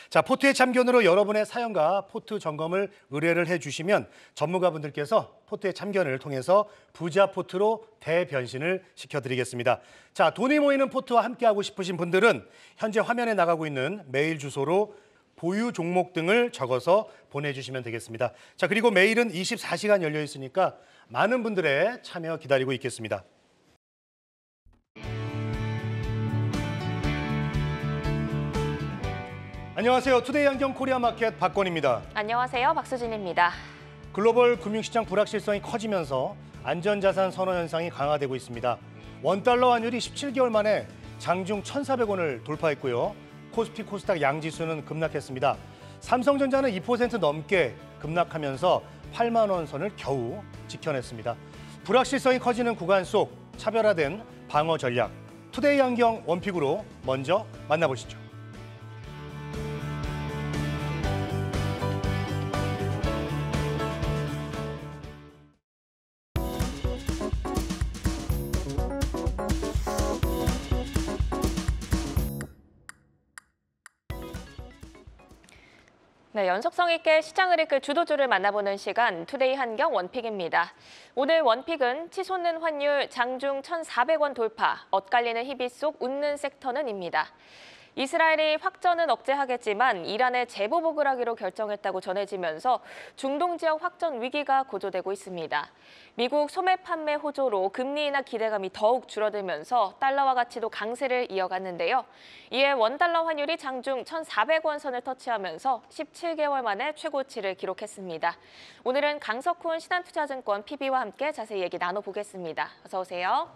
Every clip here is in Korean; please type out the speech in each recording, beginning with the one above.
자, 포트의 참견으로 여러분의 사연과 포트 점검을 의뢰를 해주시면 전문가분들께서 포트의 참견을 통해서 부자 포트로 대변신을 시켜드리겠습니다. 자, 돈이 모이는 포트와 함께하고 싶으신 분들은 현재 화면에 나가고 있는 메일 주소로 보유 종목 등을 적어서 보내주시면 되겠습니다. 자, 그리고 메일은 24시간 열려 있으니까 많은 분들의 참여 기다리고 있겠습니다. 안녕하세요. 투데이 안경 코리아 마켓 박건입니다. 안녕하세요. 박수진입니다. 글로벌 금융시장 불확실성이 커지면서 안전자산 선호 현상이 강화되고 있습니다. 원달러 환율이 17개월 만에 장중 1,400원을 돌파했고요. 코스피 코스닥 양지수는 급락했습니다. 삼성전자는 2% 넘게 급락하면서 8만 원 선을 겨우 지켜냈습니다. 불확실성이 커지는 구간 속 차별화된 방어 전략. 투데이 안경 원픽으로 먼저 만나보시죠. 네, 연속성 있게 시장을 이끌 주도주를 만나보는 시간 투데이 한경 원픽입니다. 오늘 원픽은 치솟는 환율 장중 1,400원 돌파, 엇갈리는 희비 속 웃는 섹터는입니다. 이스라엘이 확전은 억제하겠지만 이란에 재보복을 하기로 결정했다고 전해지면서 중동 지역 확전 위기가 고조되고 있습니다. 미국 소매 판매 호조로 금리 인하 기대감이 더욱 줄어들면서 달러화 가치도 강세를 이어갔는데요. 이에 원달러 환율이 장중 1,400원 선을 터치하면서 17개월 만에 최고치를 기록했습니다. 오늘은 강석훈 신한투자증권 PB와 함께 자세히 얘기 나눠보겠습니다. 어서 오세요.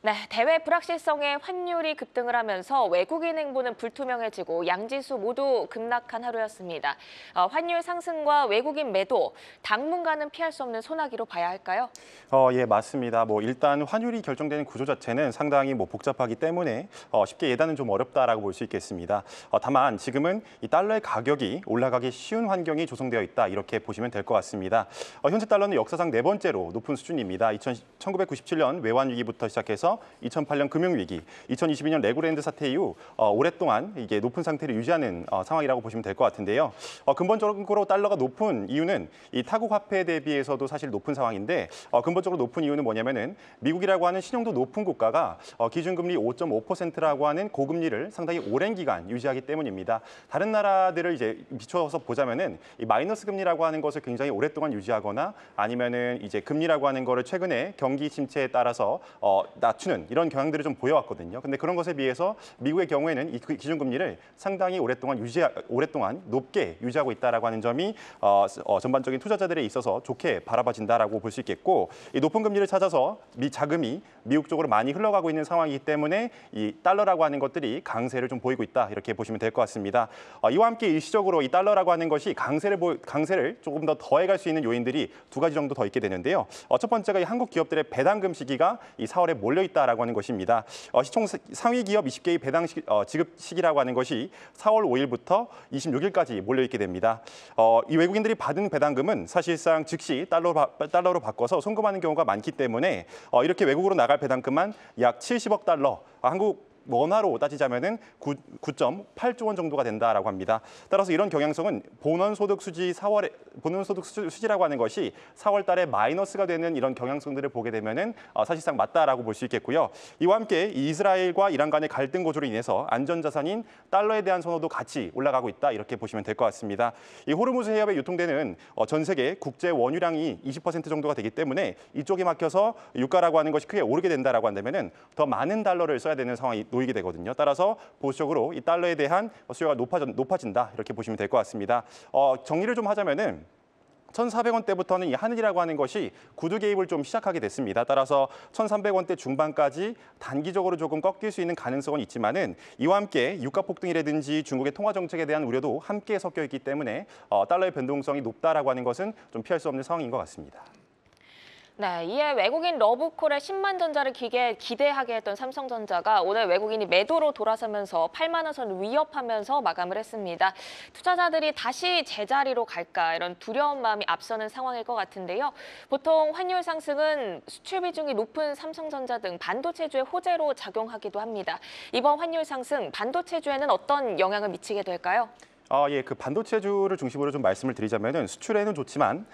네, 대외 불확실성에 환율이 급등을 하면서 외국인 행보는 불투명해지고 양지수 모두 급락한 하루였습니다. 환율 상승과 외국인 매도, 당분간은 피할 수 없는 소나기로 봐야 할까요? 예, 맞습니다. 일단 환율이 결정되는 구조 자체는 상당히 복잡하기 때문에 쉽게 예단은 좀 어렵다라고 볼 수 있겠습니다. 다만 지금은 이 달러의 가격이 올라가기 쉬운 환경이 조성되어 있다 이렇게 보시면 될 것 같습니다. 현재 달러는 역사상 네 번째로 높은 수준입니다. 1997년 외환 위기부터 시작해서 2008년 금융위기, 2022년 레고랜드 사태 이후 오랫동안 이게 높은 상태를 유지하는 상황이라고 보시면 될 것 같은데요. 근본적으로 달러가 높은 이유는 이 타국 화폐 대비해서도 사실 높은 상황인데 근본적으로 높은 이유는 뭐냐면은 미국이라고 하는 신용도 높은 국가가 기준금리 5.5%라고 하는 고금리를 상당히 오랜 기간 유지하기 때문입니다. 다른 나라들을 이제 비춰서 보자면은 이 마이너스 금리라고 하는 것을 굉장히 오랫동안 유지하거나 아니면은 이제 금리라고 하는 거를 최근에 경기 침체에 따라서 낮추는 이런 경향들을 좀 보여왔거든요. 근데 그런 것에 비해서 미국의 경우에는 이 기준금리를 상당히 오랫동안 높게 유지하고 있다라고 하는 점이 전반적인 투자자들에 있어서 좋게 바라봐진다라고 볼 수 있겠고, 이 높은 금리를 찾아서 자금이 미국 쪽으로 많이 흘러가고 있는 상황이기 때문에 이 달러라고 하는 것들이 강세를 좀 보이고 있다 이렇게 보시면 될 것 같습니다. 이와 함께 일시적으로 이 달러라고 하는 것이 강세를 조금 더 더해갈 수 있는 요인들이 두 가지 정도 더 있게 되는데요. 첫 번째가 이 한국 기업들의 배당금 시기가 이 4월에 몰려 있다라고 하는 것입니다. 시총 상위 기업 20개의 배당 지급 시기라고 하는 것이 4월 5일부터 26일까지 몰려 있게 됩니다. 이 외국인들이 받은 배당금은 사실상 즉시 달러로 바꿔서 송금하는 경우가 많기 때문에 이렇게 외국으로 나갈 배당금만 약 70억 달러, 한국 원화로 따지자면은 9.8조 원 정도가 된다라고 합니다. 따라서 이런 경향성은 본원소득 수지라고 하는 것이 4월 달에 마이너스가 되는 이런 경향성들을 보게 되면은 사실상 맞다라고 볼 수 있겠고요. 이와 함께 이스라엘과 이란 간의 갈등 고조로 인해서 안전자산인 달러에 대한 선호도 같이 올라가고 있다 이렇게 보시면 될 것 같습니다. 이 호르무즈 해협에 유통되는 전 세계 국제 원유량이 20% 정도가 되기 때문에 이쪽에 막혀서 유가라고 하는 것이 크게 오르게 된다라고 한다면은 더 많은 달러를 써야 되는 상황이 놓이게 되거든요. 따라서 보수적으로 이 달러에 대한 수요가 높아진다 이렇게 보시면 될 것 같습니다. 정리를 좀 하자면은 1,400원대부터는 이 하늘이라고 하는 것이 구두 개입을 좀 시작하게 됐습니다. 따라서 1,300원대 중반까지 단기적으로 조금 꺾일 수 있는 가능성은 있지만은 이와 함께 유가 폭등이라든지 중국의 통화 정책에 대한 우려도 함께 섞여 있기 때문에 달러의 변동성이 높다라고 하는 것은 좀 피할 수 없는 상황인 것 같습니다. 네, 이에 외국인 러브콜의 10만 전자를 기대하게 했던 삼성전자가 오늘 외국인이 매도로 돌아서면서 8만 원 선 위협하면서 마감을 했습니다. 투자자들이 다시 제자리로 갈까 이런 두려운 마음이 앞서는 상황일 것 같은데요. 보통 환율 상승은 수출 비중이 높은 삼성전자 등 반도체주의 호재로 작용하기도 합니다. 이번 환율 상승, 반도체주에는 어떤 영향을 미치게 될까요? 예, 그 반도체주를 중심으로 좀 말씀을 드리자면은 수출에는 좋지만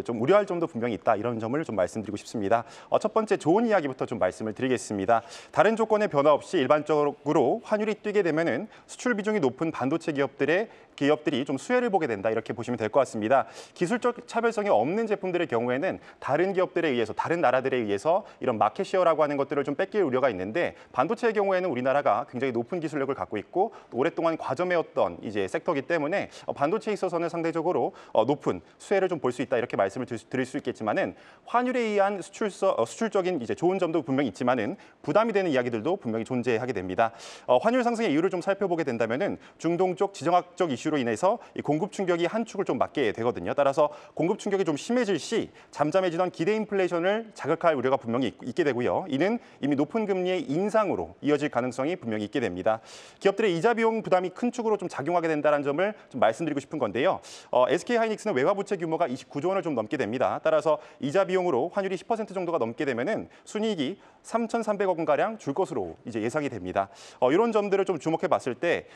좀 우려할 점도 분명히 있다 이런 점을 좀 말씀드리고 싶습니다. 첫 번째 좋은 이야기부터 좀 말씀을 드리겠습니다. 다른 조건의 변화 없이 일반적으로 환율이 뛰게 되면은 수출 비중이 높은 반도체 기업들이 좀 수혜를 보게 된다 이렇게 보시면 될 것 같습니다. 기술적 차별성이 없는 제품들의 경우에는 다른 기업들에 의해서 다른 나라들에 의해서 이런 마켓시어라고 하는 것들을 좀 뺏길 우려가 있는데 반도체의 경우에는 우리나라가 굉장히 높은 기술력을 갖고 있고 오랫동안 과점해왔던 이제 섹터이기 때문에 반도체에 있어서는 상대적으로 높은 수혜를 좀 볼 수 있다 이렇게 말씀을 드릴 수 있겠지만은 환율에 의한 수출적인 이제 좋은 점도 분명히 있지만은 부담이 되는 이야기들도 분명히 존재하게 됩니다. 환율 상승의 이유를 좀 살펴보게 된다면은 중동 쪽 지정학적 이슈로 인해서 이 공급 충격이 한 축을 좀 맞게 되거든요. 따라서 공급 충격이 좀 심해질 시 잠잠해지던 기대 인플레이션을 자극할 우려가 분명히 있게 되고요. 이는 이미 높은 금리의 인상으로 이어질 가능성이 분명히 있게 됩니다. 기업들의 이자 비용 부담이 큰 축으로 좀 작용하게 된다는 점을 좀 말씀드리고 싶은 건데요. SK하이닉스는 외화 부채 규모가 29조 원을 좀 넘게 됩니다. 따라서 이자 비용으로 환율이 10% 정도가 넘게 되면은 순이익이 3,300억 원가량 줄 것으로 이제 예상이 됩니다. 이런 점들을 좀 주목해 봤을 때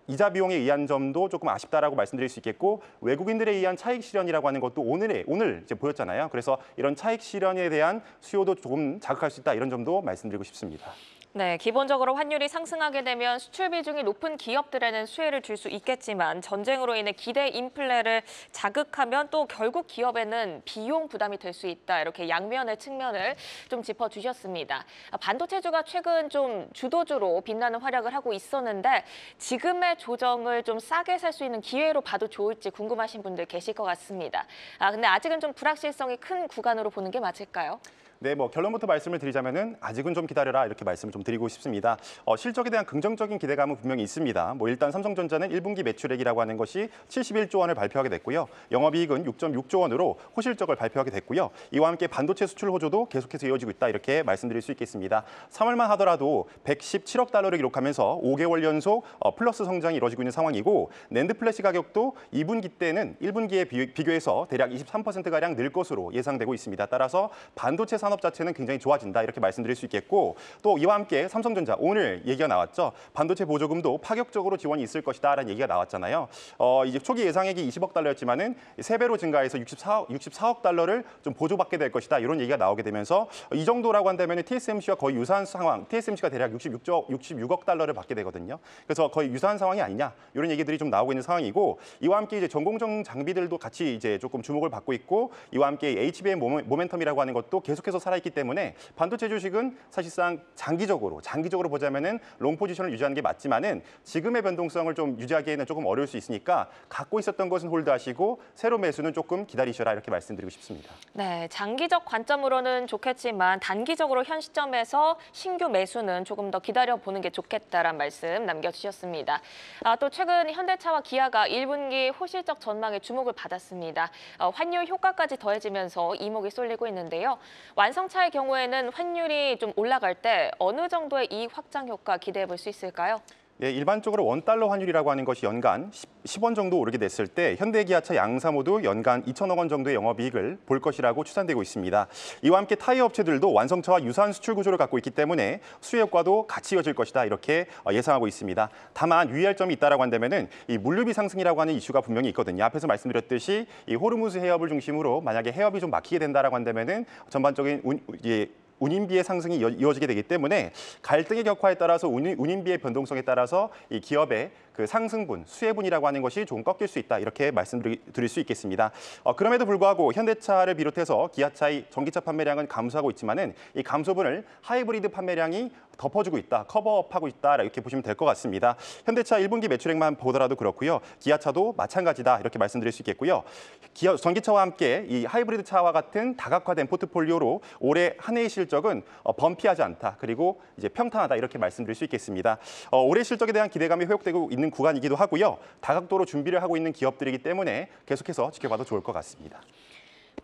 이자 비용에 의한 점도 조금 아쉽다라고 말씀드릴 수 있겠고 외국인들에 의한 차익 실현이라고 하는 것도 오늘 이제 보였잖아요. 그래서 이런 차익 실현에 대한 수요도 조금 자극할 수 있다 이런 점도 말씀드리고 싶습니다. 네, 기본적으로 환율이 상승하게 되면 수출 비중이 높은 기업들에는 수혜를 줄 수 있겠지만 전쟁으로 인해 기대 인플레를 자극하면 또 결국 기업에는 비용 부담이 될 수 있다. 이렇게 양면의 측면을 좀 짚어주셨습니다. 반도체주가 최근 좀 주도주로 빛나는 활약을 하고 있었는데 지금의 조정을 좀 싸게 살 수 있는 기회로 봐도 좋을지 궁금하신 분들 계실 것 같습니다. 근데 아직은 좀 불확실성이 큰 구간으로 보는 게 맞을까요? 네, 결론부터 말씀을 드리자면은 아직은 좀 기다려라 이렇게 말씀을 좀 드리고 싶습니다. 실적에 대한 긍정적인 기대감은 분명히 있습니다. 일단 삼성전자는 1분기 매출액이라고 하는 것이 71조 원을 발표하게 됐고요. 영업이익은 6.6조 원으로 호실적을 발표하게 됐고요. 이와 함께 반도체 수출 호조도 계속해서 이어지고 있다 이렇게 말씀드릴 수 있겠습니다. 3월만 하더라도 117억 달러를 기록하면서 5개월 연속 플러스 성장이 이루어지고 있는 상황이고 낸드 플래시 가격도 2분기 때는 1분기에 비교해서 대략 23%가량 늘 것으로 예상되고 있습니다. 따라서 반도체 산업 자체는 굉장히 좋아진다 이렇게 말씀드릴 수 있겠고 또 이와 함께 삼성전자 오늘 얘기가 나왔죠. 반도체 보조금도 파격적으로 지원이 있을 것이다라는 얘기가 나왔잖아요. 이제 초기 예상액이 20억 달러였지만은 3배로 증가해서 64억 달러를 좀 보조받게 될 것이다 이런 얘기가 나오게 되면서 이 정도라고 한다면 TSMC와 거의 유사한 상황, TSMC가 대략 66억 달러를 받게 되거든요. 그래서 거의 유사한 상황이 아니냐 이런 얘기들이 좀 나오고 있는 상황이고 이와 함께 이제 전공정 장비들도 같이 이제 조금 주목을 받고 있고 이와 함께 HBM 모멘텀이라고 하는 것도 계속해서 살아있기 때문에 반도체 주식은 사실상 장기적으로 보자면은 롱 포지션을 유지하는 게 맞지만은 지금의 변동성을 좀 유지하기에는 조금 어려울 수 있으니까 갖고 있었던 것은 홀드하시고 새로 매수는 조금 기다리셔라 이렇게 말씀드리고 싶습니다. 네, 장기적 관점으로는 좋겠지만 단기적으로 현 시점에서 신규 매수는 조금 더 기다려보는 게 좋겠다라는 말씀 남겨주셨습니다. 또 최근 현대차와 기아가 1분기 호실적 전망에 주목을 받았습니다. 환율 효과까지 더해지면서 이목이 쏠리고 있는데요. 완성차의 경우에는 환율이 좀 올라갈 때 어느 정도의 이익 확장 효과 기대해 볼 수 있을까요? 네, 일반적으로 원달러 환율이라고 하는 것이 연간 10원 정도 오르게 됐을 때 현대, 기아차 양사 모두 연간 2천억 원 정도의 영업이익을 볼 것이라고 추산되고 있습니다. 이와 함께 타이어 업체들도 완성차와 유사한 수출 구조를 갖고 있기 때문에 수혜 효과도 같이 이어질 것이다 이렇게 예상하고 있습니다. 다만 유의할 점이 있다라고 한다면은 이 물류비 상승이라고 하는 이슈가 분명히 있거든요. 앞에서 말씀드렸듯이 이 호르무즈 해협을 중심으로 만약에 해협이 좀 막히게 된다라고 한다면은 전반적인 운임비의 상승이 이어지게 되기 때문에 갈등의 격화에 따라서 운임비의 변동성에 따라서 이 기업의 그 상승분, 수혜분이라고 하는 것이 좀 꺾일 수 있다 이렇게 말씀드릴 수 있겠습니다. 그럼에도 불구하고 현대차를 비롯해서 기아차의 전기차 판매량은 감소하고 있지만은 이 감소분을 하이브리드 판매량이 덮어주고 있다, 커버업하고 있다 이렇게 보시면 될 것 같습니다. 현대차 1분기 매출액만 보더라도 그렇고요. 기아차도 마찬가지다 이렇게 말씀드릴 수 있겠고요. 전기차와 함께 이 하이브리드 차와 같은 다각화된 포트폴리오로 올해 한 해의 실적은 범피하지 않다. 그리고 이제 평탄하다 이렇게 말씀드릴 수 있겠습니다. 올해 실적에 대한 기대감이 회복되고 있는 구간이기도 하고요. 다각도로 준비를 하고 있는 기업들이기 때문에 계속해서 지켜봐도 좋을 것 같습니다.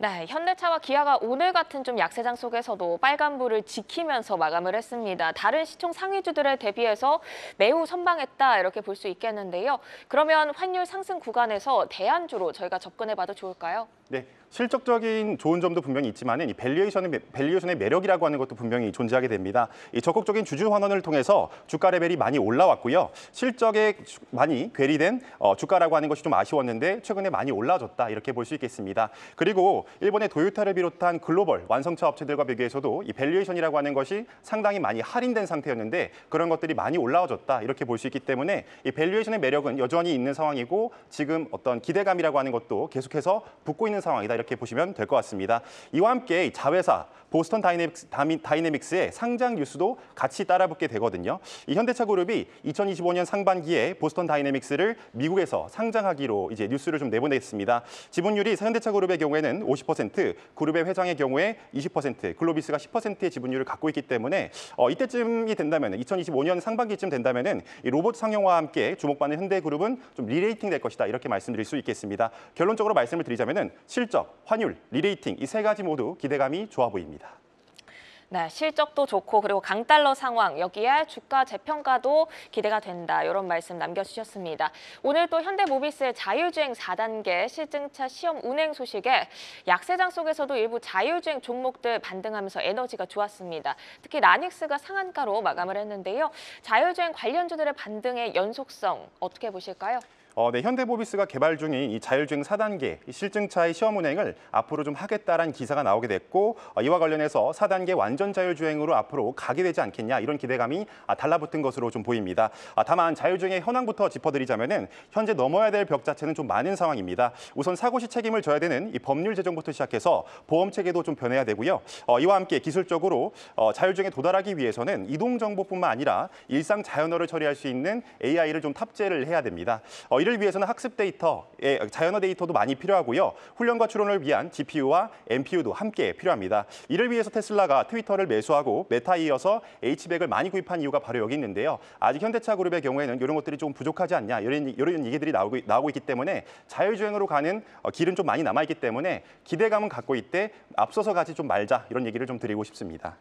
네, 현대차와 기아가 오늘 같은 좀 약세장 속에서도 빨간불을 지키면서 마감을 했습니다. 다른 시총 상위주들에 대비해서 매우 선방했다 이렇게 볼 수 있겠는데요. 그러면 환율 상승 구간에서 대안주로 저희가 접근해봐도 좋을까요? 네, 실적적인 좋은 점도 분명히 있지만은 이 밸류에이션의 매력이라고 하는 것도 분명히 존재하게 됩니다. 이 적극적인 주주 환원을 통해서 주가 레벨이 많이 올라왔고요. 실적에 많이 괴리된 주가라고 하는 것이 좀 아쉬웠는데 최근에 많이 올라졌다 이렇게 볼 수 있겠습니다. 그리고 일본의 도요타를 비롯한 글로벌 완성차 업체들과 비교해서도 이 밸류에이션이라고 하는 것이 상당히 많이 할인된 상태였는데 그런 것들이 많이 올라와줬다 이렇게 볼 수 있기 때문에 이 밸류에이션의 매력은 여전히 있는 상황이고 지금 어떤 기대감이라고 하는 것도 계속해서 붙고 있는 상황이다 이렇게 보시면 될 것 같습니다. 이와 함께 자회사 보스턴 다이내믹스의 상장 뉴스도 같이 따라붙게 되거든요. 이 현대차 그룹이 2025년 상반기에 보스턴 다이내믹스를 미국에서 상장하기로 이제 뉴스를 좀 내보냈습니다. 지분율이 현대차 그룹의 경우에는 50%, 그룹의 회장의 경우에 20%, 글로비스가 10%의 지분율을 갖고 있기 때문에 이때쯤이 된다면 2025년 상반기쯤 된다면은 이 로봇 상용화와 함께 주목받는 현대그룹은 좀 리레이팅 될 것이다 이렇게 말씀드릴 수 있겠습니다. 결론적으로 말씀을 드리자면은 실적, 환율, 리레이팅 이 세 가지 모두 기대감이 좋아 보입니다. 네, 실적도 좋고 그리고 강달러 상황 여기에 주가 재평가도 기대가 된다 이런 말씀 남겨주셨습니다. 오늘 또 현대모비스의 자율주행 4단계 실증차 시험 운행 소식에 약세장 속에서도 일부 자율주행 종목들 반등하면서 에너지가 좋았습니다. 특히 라닉스가 상한가로 마감을 했는데요. 자율주행 관련주들의 반등의 연속성 어떻게 보실까요? 네, 현대모비스가 개발 중인 이 자율주행 4단계 실증차의 시험 운행을 앞으로 좀 하겠다라는 기사가 나오게 됐고 이와 관련해서 4단계 완전 자율주행으로 앞으로 가게 되지 않겠냐 이런 기대감이 달라붙은 것으로 좀 보입니다. 다만 자율주행의 현황부터 짚어드리자면은 현재 넘어야 될 벽 자체는 좀 많은 상황입니다. 우선 사고 시 책임을 져야 되는 이 법률 제정부터 시작해서 보험 체계도 좀 변해야 되고요. 이와 함께 기술적으로 자율주행에 도달하기 위해서는 이동 정보뿐만 아니라 일상 자연어를 처리할 수 있는 AI를 좀 탑재를 해야 됩니다. 이를 위해서는 학습 데이터의 자연어 데이터도 많이 필요하고요. 훈련과 추론을 위한 GPU와 NPU도 함께 필요합니다. 이를 위해서 테슬라가 트위터를 매수하고 메타에 이어서 H백을 많이 구입한 이유가 바로 여기 있는데요. 아직 현대차 그룹의 경우에는 이런 것들이 좀 부족하지 않냐 이런 얘기들이 나오고 있기 때문에 자율주행으로 가는 길은 좀 많이 남아있기 때문에 기대감은 갖고 있되 앞서서 가지 좀 말자 이런 얘기를 좀 드리고 싶습니다.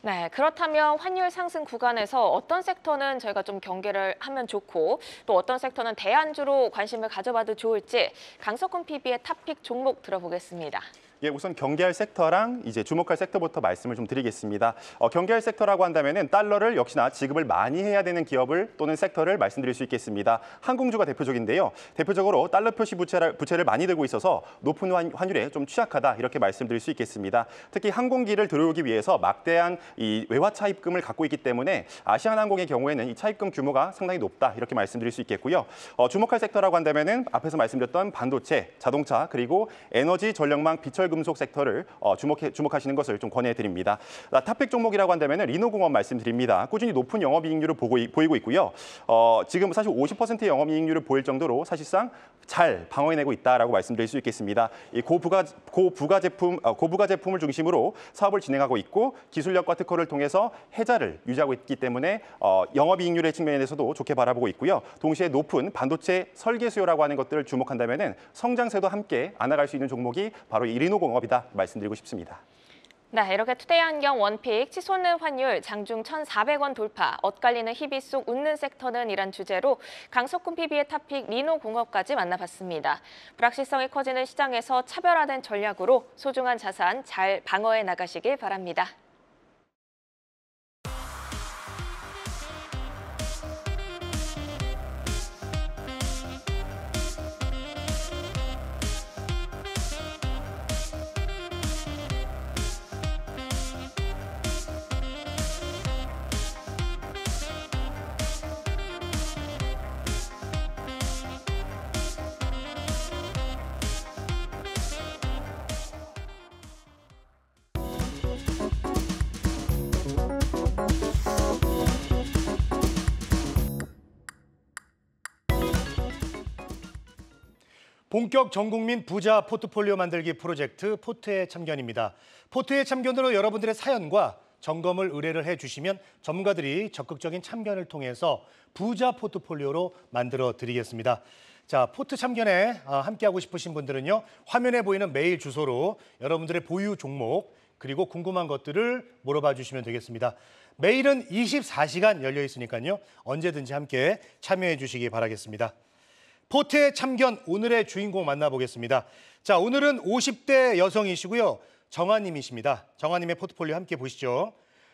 네, 그렇다면 환율 상승 구간에서 어떤 섹터는 저희가 좀 경계를 하면 좋고 또 어떤 섹터는 대안주로 관심을 가져봐도 좋을지 강석훈 PB의 탑픽 종목 들어보겠습니다. 예, 우선 경계할 섹터랑 이제 주목할 섹터부터 말씀을 좀 드리겠습니다. 경계할 섹터라고 한다면은 달러를 역시나 지급을 많이 해야 되는 기업을 또는 섹터를 말씀드릴 수 있겠습니다. 항공주가 대표적인데요. 대표적으로 달러 표시 부채를 많이 들고 있어서 높은 환율에 좀 취약하다 이렇게 말씀드릴 수 있겠습니다. 특히 항공기를 들어오기 위해서 막대한 이 외화 차입금을 갖고 있기 때문에 아시아나항공의 경우에는 이 차입금 규모가 상당히 높다 이렇게 말씀드릴 수 있겠고요. 주목할 섹터라고 한다면은 앞에서 말씀드렸던 반도체, 자동차 그리고 에너지, 전력망, 비철 금속 섹터를 주목하시는 것을 좀 권해드립니다. 탑픽 종목이라고 한다면 리노공업 말씀드립니다. 꾸준히 높은 영업이익률을 보이고 있고요. 지금 사실 50%의 영업이익률을 보일 정도로 사실상 잘 방어해내고 있다라고 말씀드릴 수 있겠습니다. 이 고부가 제품을 중심으로 사업을 진행하고 있고 기술력과 특허를 통해서 혜자를 유지하고 있기 때문에 영업이익률의 측면에서도 좋게 바라보고 있고요. 동시에 높은 반도체 설계 수요라고 하는 것들을 주목한다면 성장세도 함께 안아갈 수 있는 종목이 바로 이 리노공업이다 말씀드리고 싶습니다. 네, 이렇게 투데이 한경 원픽 치솟는 환율 장중 1,400원 돌파 엇갈리는 희비 속 웃는 섹터는 이란 주제로 강석훈 PB의 탑픽 리노공업까지 만나봤습니다. 불확실성이 커지는 시장에서 차별화된 전략으로 소중한 자산 잘 방어해 나가시길 바랍니다. 본격 전국민 부자 포트폴리오 만들기 프로젝트 포트의 참견입니다. 포트의 참견으로 여러분들의 사연과 점검을 의뢰를 해주시면 전문가들이 적극적인 참견을 통해서 부자 포트폴리오로 만들어 드리겠습니다. 자, 포트 참견에 함께하고 싶으신 분들은요. 화면에 보이는 메일 주소로 여러분들의 보유 종목 그리고 궁금한 것들을 물어봐 주시면 되겠습니다. 메일은 24시간 열려 있으니까요. 언제든지 함께 참여해 주시기 바라겠습니다. 포트의 참견 오늘의 주인공 만나보겠습니다. 자, 오늘은 50대 여성이시고요. 정아님이십니다. 정아님의 포트폴리오 함께 보시죠.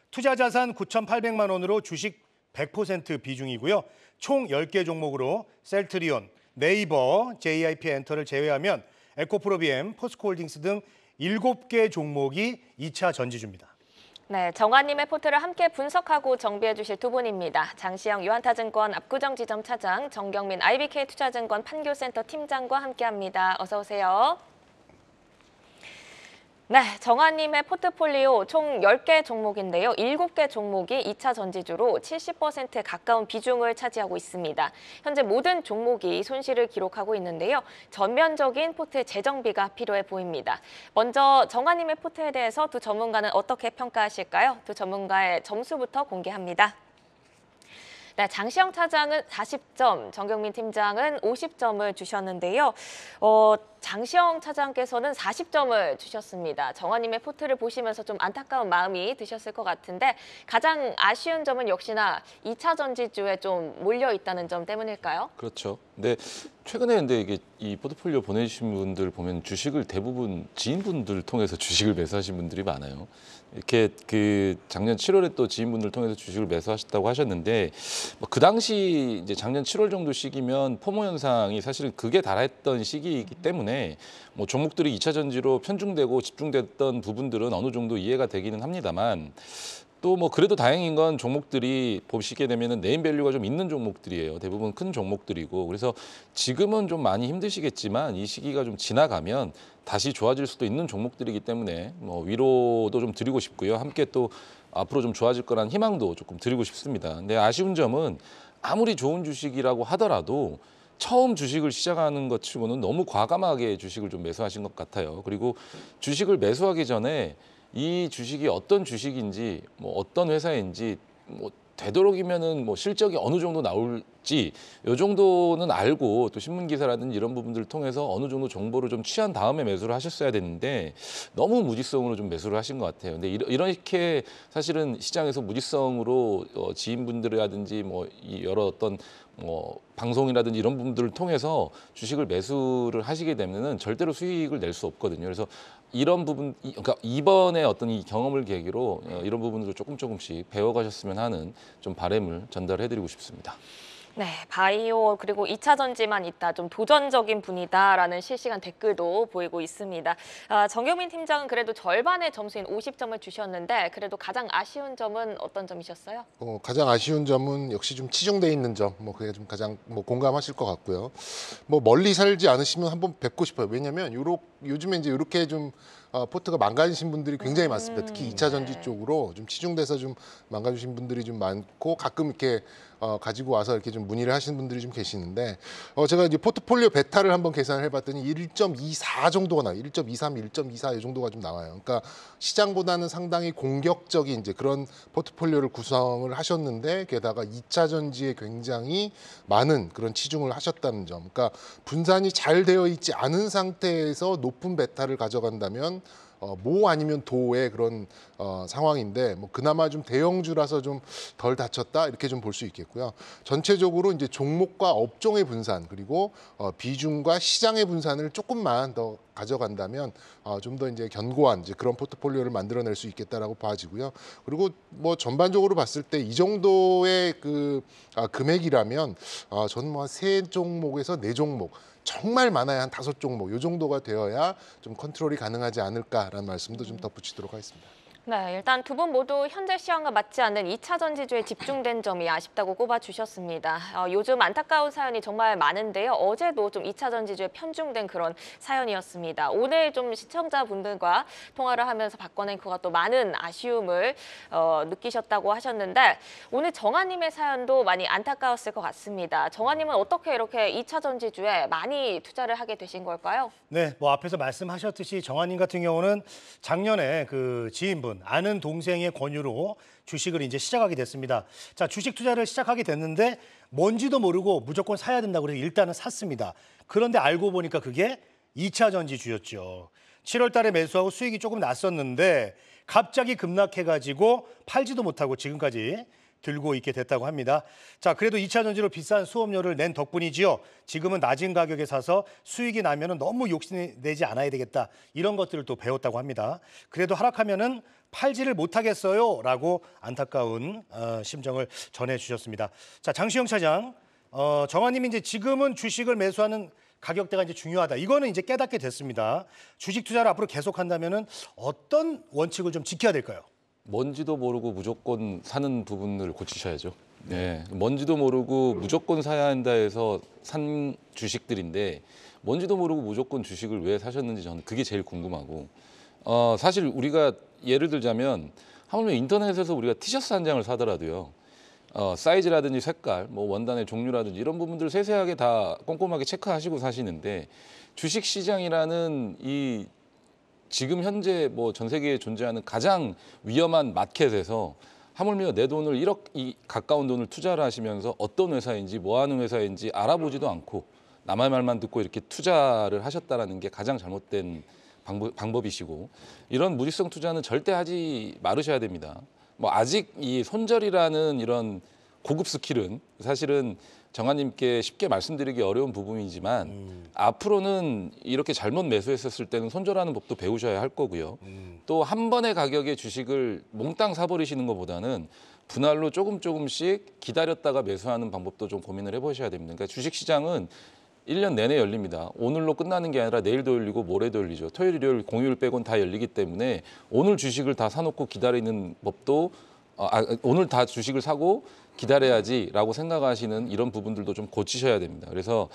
투자 자산 9,800만 원으로 주식 100% 비중이고요. 총 10개 종목으로 셀트리온, 네이버, JIP 엔터를 제외하면 에코프로비엠, 포스코홀딩스 등 7개 종목이 2차 전지주입니다. 네, 정아님의 포트를 함께 분석하고 정비해 주실 두 분입니다. 장시영 유한타증권 압구정지점 차장, 정경민 IBK 투자증권 판교센터 팀장과 함께합니다. 어서 오세요. 네, 정아님의 포트폴리오 총 10개 종목인데요. 7개 종목이 2차 전지주로 70%에 가까운 비중을 차지하고 있습니다. 현재 모든 종목이 손실을 기록하고 있는데요. 전면적인 포트 재정비가 필요해 보입니다. 먼저 정아님의 포트에 대해서 두 전문가는 어떻게 평가하실까요? 두 전문가의 점수부터 공개합니다. 네, 장시영 차장은 40점, 정경민 팀장은 50점을 주셨는데요. 장시영 차장께서는 40점을 주셨습니다. 정아님의 포트를 보시면서 좀 안타까운 마음이 드셨을 것 같은데 가장 아쉬운 점은 역시나 2차 전지주에 좀 몰려 있다는 점 때문일까요? 그렇죠. 근데 최근에 이게 이 포트폴리오 보내주신 분들 보면 주식을 대부분 지인분들 통해서 주식을 매수하신 분들이 많아요. 이렇게 그 작년 7월에 또 지인분들 통해서 주식을 매수하셨다고 하셨는데 그 당시 이제 작년 7월 정도 시기면 포모 현상이 사실은 극에 달했던 시기이기 때문에 뭐 종목들이 2차 전지로 편중되고 집중됐던 부분들은 어느 정도 이해가 되기는 합니다만 또 뭐 그래도 다행인 건 종목들이 보시게 되면은 네임밸류가 좀 있는 종목들이에요. 대부분 큰 종목들이고 그래서 지금은 좀 많이 힘드시겠지만 이 시기가 좀 지나가면 다시 좋아질 수도 있는 종목들이기 때문에 뭐 위로도 좀 드리고 싶고요. 함께 또 앞으로 좀 좋아질 거란 희망도 조금 드리고 싶습니다. 근데 아쉬운 점은 아무리 좋은 주식이라고 하더라도 처음 주식을 시작하는 것 치고는 너무 과감하게 주식을 좀 매수하신 것 같아요. 그리고 주식을 매수하기 전에 이 주식이 어떤 주식인지 뭐 어떤 회사인지 뭐 되도록이면은 뭐 실적이 어느 정도 나올지 이 정도는 알고 또 신문 기사라든지 이런 부분들을 통해서 어느 정도 정보를 좀 취한 다음에 매수를 하셨어야 되는데 너무 무지성으로 좀 매수를 하신 것 같아요. 근데 이렇게 사실은 시장에서 무지성으로 지인분들이라든지 뭐 이 여러 어떤 뭐 방송이라든지 이런 부분들을 통해서 주식을 매수를 하시게 되면은 절대로 수익을 낼 수 없거든요. 그래서 이런 부분, 그러니까 이번에 어떤 이 경험을 계기로 이런 부분들을 조금씩 배워가셨으면 하는 좀 바람을 전달해드리고 싶습니다. 네, 바이오 그리고 2차 전지만 있다, 좀 도전적인 분이다라는 실시간 댓글도 보이고 있습니다. 정경민 팀장은 그래도 절반의 점수인 50점을 주셨는데 그래도 가장 아쉬운 점은 어떤 점이셨어요? 가장 아쉬운 점은 역시 좀 치중돼 있는 점, 뭐 그게 좀 가장 뭐 공감하실 것 같고요. 뭐 멀리 살지 않으시면 한번 뵙고 싶어요. 왜냐하면 요즘에 이제 이렇게 좀 포트가 망가지신 분들이 굉장히 많습니다. 특히 2차 전지 쪽으로 좀 치중돼서 좀 망가지신 분들이 좀 많고 가끔 이렇게 가지고 와서 이렇게 좀 문의를 하시는 분들이 좀 계시는데 제가 이제 포트폴리오 베타를 한번 계산을 해봤더니 1.24 정도가 나와요. 1.23, 1.24 이 정도가 좀 나와요. 그러니까 시장보다는 상당히 공격적인 이제 그런 포트폴리오를 구성을 하셨는데 게다가 2차 전지에 굉장히 많은 그런 치중을 하셨다는 점. 그러니까 분산이 잘 되어 있지 않은 상태에서 높은 베타를 가져간다면 모 아니면 도의 그런 상황인데 뭐 그나마 좀 대형주라서 좀 덜 다쳤다 이렇게 좀 볼 수 있겠고요. 전체적으로 이제 종목과 업종의 분산 그리고 비중과 시장의 분산을 조금만 더 가져간다면 좀 더 이제 견고한 이제 그런 포트폴리오를 만들어낼 수 있겠다라고 봐지고요. 그리고 뭐 전반적으로 봤을 때 이 정도의 그 금액이라면 저는 뭐 3종목에서 4종목 정말 많아야 한 5종목 이 정도가 되어야 좀 컨트롤이 가능하지 않을까라는 말씀도 좀 덧붙이도록 하겠습니다. 네, 일단 두 분 모두 현재 시황과 맞지 않는 2차 전지주에 집중된 점이 아쉽다고 꼽아주셨습니다. 요즘 안타까운 사연이 정말 많은데요. 어제도 좀 2차 전지주에 편중된 그런 사연이었습니다. 오늘 좀 시청자분들과 통화를 하면서 박건 앵커가 또 많은 아쉬움을 느끼셨다고 하셨는데 오늘 정아님의 사연도 많이 안타까웠을 것 같습니다. 정아님은 어떻게 이렇게 2차 전지주에 많이 투자를 하게 되신 걸까요? 네, 뭐 앞에서 말씀하셨듯이 정아님 같은 경우는 작년에 그 지인분, 아는 동생의 권유로 주식을 이제 시작하게 됐습니다. 자, 주식 투자를 시작하게 됐는데 뭔지도 모르고 무조건 사야 된다고 그래서 일단은 샀습니다. 그런데 알고 보니까 그게 2차 전지주였죠. 7월 달에 매수하고 수익이 조금 났었는데 갑자기 급락해가지고 팔지도 못하고 지금까지 들고 있게 됐다고 합니다. 자, 그래도 2차 전지로 비싼 수업료를 낸 덕분이지요. 지금은 낮은 가격에 사서 수익이 나면은 너무 욕심내지 않아야 되겠다. 이런 것들을 또 배웠다고 합니다. 그래도 하락하면은 팔지를 못하겠어요. 라고 안타까운 심정을 전해주셨습니다. 자, 장시영 차장, 정환님이 이제 지금은 주식을 매수하는 가격대가 이제 중요하다. 이거는 이제 깨닫게 됐습니다. 주식 투자를 앞으로 계속한다면은 어떤 원칙을 좀 지켜야 될까요? 뭔지도 모르고 무조건 사는 부분을 고치셔야죠. 네, 뭔지도 모르고 무조건 사야 한다 해서 산 주식들인데 뭔지도 모르고 무조건 주식을 왜 사셨는지 저는 그게 제일 궁금하고 사실 우리가 예를 들자면 하물며 인터넷에서 우리가 티셔츠 한 장을 사더라도요. 사이즈라든지 색깔, 뭐 원단의 종류라든지 이런 부분들 세세하게 다 꼼꼼하게 체크하시고 사시는데 주식 시장이라는 이 지금 현재 뭐 전 세계에 존재하는 가장 위험한 마켓에서 하물며 내 돈을 1억 가까운 돈을 투자를 하시면서 어떤 회사인지 뭐 하는 회사인지 알아보지도 않고 남의 말만 듣고 이렇게 투자를 하셨다라는 게 가장 잘못된 방법이시고 이런 무지성 투자는 절대 하지 말으셔야 됩니다. 뭐 아직 이 손절이라는 이런 고급 스킬은 사실은 정한님께 쉽게 말씀드리기 어려운 부분이지만 앞으로는 이렇게 잘못 매수했었을 때는 손절하는 법도 배우셔야 할 거고요. 또 한 번의 가격에 주식을 몽땅 사버리시는 것보다는 분할로 조금씩 기다렸다가 매수하는 방법도 좀 고민을 해보셔야 됩니다. 그러니까 주식시장은 1년 내내 열립니다. 오늘로 끝나는 게 아니라 내일도 열리고 모레도 열리죠. 토요일, 일요일, 공휴일 빼곤 다 열리기 때문에 오늘 주식을 다 사놓고 기다리는 법도 오늘 다 주식을 사고 기다려야지라고 생각하시는 이런 부분들도 좀 고치셔야 됩니다. 그래서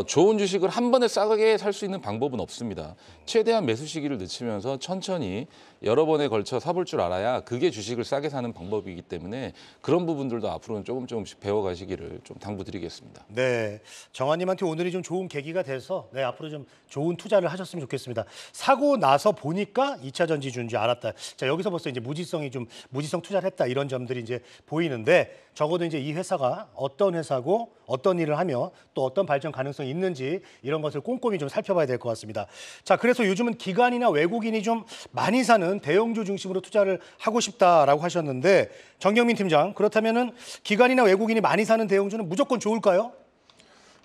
좋은 주식을 한 번에 싸게 살 수 있는 방법은 없습니다. 최대한 매수 시기를 늦추면서 천천히 여러 번에 걸쳐 사볼 줄 알아야 그게 주식을 싸게 사는 방법이기 때문에 그런 부분들도 앞으로는 조금씩 배워가시기를 좀 당부드리겠습니다. 네, 정환님한테 오늘이 좀 좋은 계기가 돼서 앞으로 좀 좋은 투자를 하셨으면 좋겠습니다. 사고 나서 보니까 2차 전지주인 줄 알았다. 자, 여기서 벌써 이제 무지성 투자를 했다 이런 점들이 이제 보이는데 적어도 이제 이 회사가 어떤 회사고 어떤 일을 하며 또 어떤 발전 가능성이 있는지 이런 것을 꼼꼼히 좀 살펴봐야 될 것 같습니다. 자, 그래서 요즘은 기관이나 외국인이 좀 많이 사는 대형주 중심으로 투자를 하고 싶다라고 하셨는데 정경민 팀장, 그렇다면은 기관이나 외국인이 많이 사는 대형주는 무조건 좋을까요?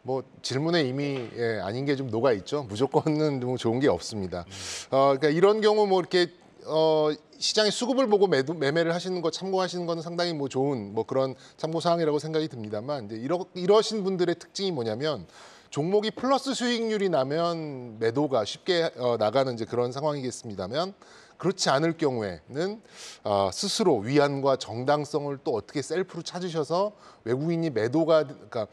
뭐 질문에 이미 아닌 게 좀 녹아 있죠. 무조건은 뭐 좋은 게 없습니다. 그러니까 이런 경우 뭐 이렇게 시장의 수급을 보고 매매를 하시는 거 참고하시는 건 상당히 뭐 좋은 뭐 그런 참고 사항이라고 생각이 듭니다만 이제 이러신 분들의 특징이 뭐냐면 종목이 플러스 수익률이 나면 매도가 쉽게 나가는 이제 그런 상황이겠습니다만 그렇지 않을 경우에는 스스로 위안과 정당성을 또 어떻게 셀프로 찾으셔서 외국인이 매도가 그러니까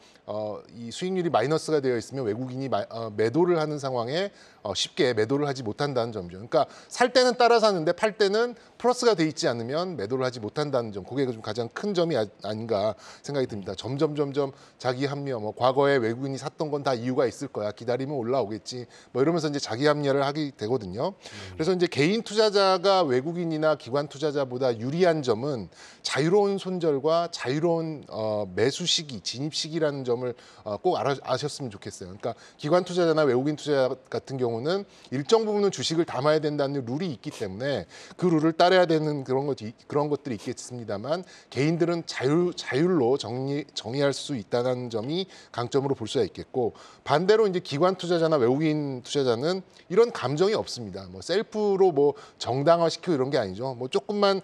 이 수익률이 마이너스가 되어 있으면 외국인이 매도를 하는 상황에 쉽게 매도를 하지 못한다는 점이죠. 그러니까 살 때는 따라 사는데 팔 때는 플러스가 돼 있지 않으면 매도를 하지 못한다는 점, 그게 좀 가장 큰 점이 아닌가 생각이 듭니다. 점점 자기 합리화, 뭐 과거에 외국인이 샀던 건 다 이유가 있을 거야, 기다리면 올라오겠지, 뭐 이러면서 이제 자기 합리화를 하게 되거든요. 그래서 이제 개인 투자자가 외국인이나 기관 투자자보다 유리한 점은 자유로운 손절과 자유로운 매수 시기, 진입 시기라는 점을 꼭 아셨으면 좋겠어요. 그러니까 기관 투자자나 외국인 투자자 같은 경우는 일정 부분은 주식을 담아야 된다는 룰이 있기 때문에 그 룰을 따라야 되는 그런 것들이 있겠습니다만 개인들은 자율로 정의할 수 있다는 점이 강점으로 볼 수가 있겠고, 반대로 이제 기관 투자자나 외국인 투자자는 이런 감정이 없습니다. 뭐 셀프로 뭐 정당화시키고 이런 게 아니죠. 뭐 조금만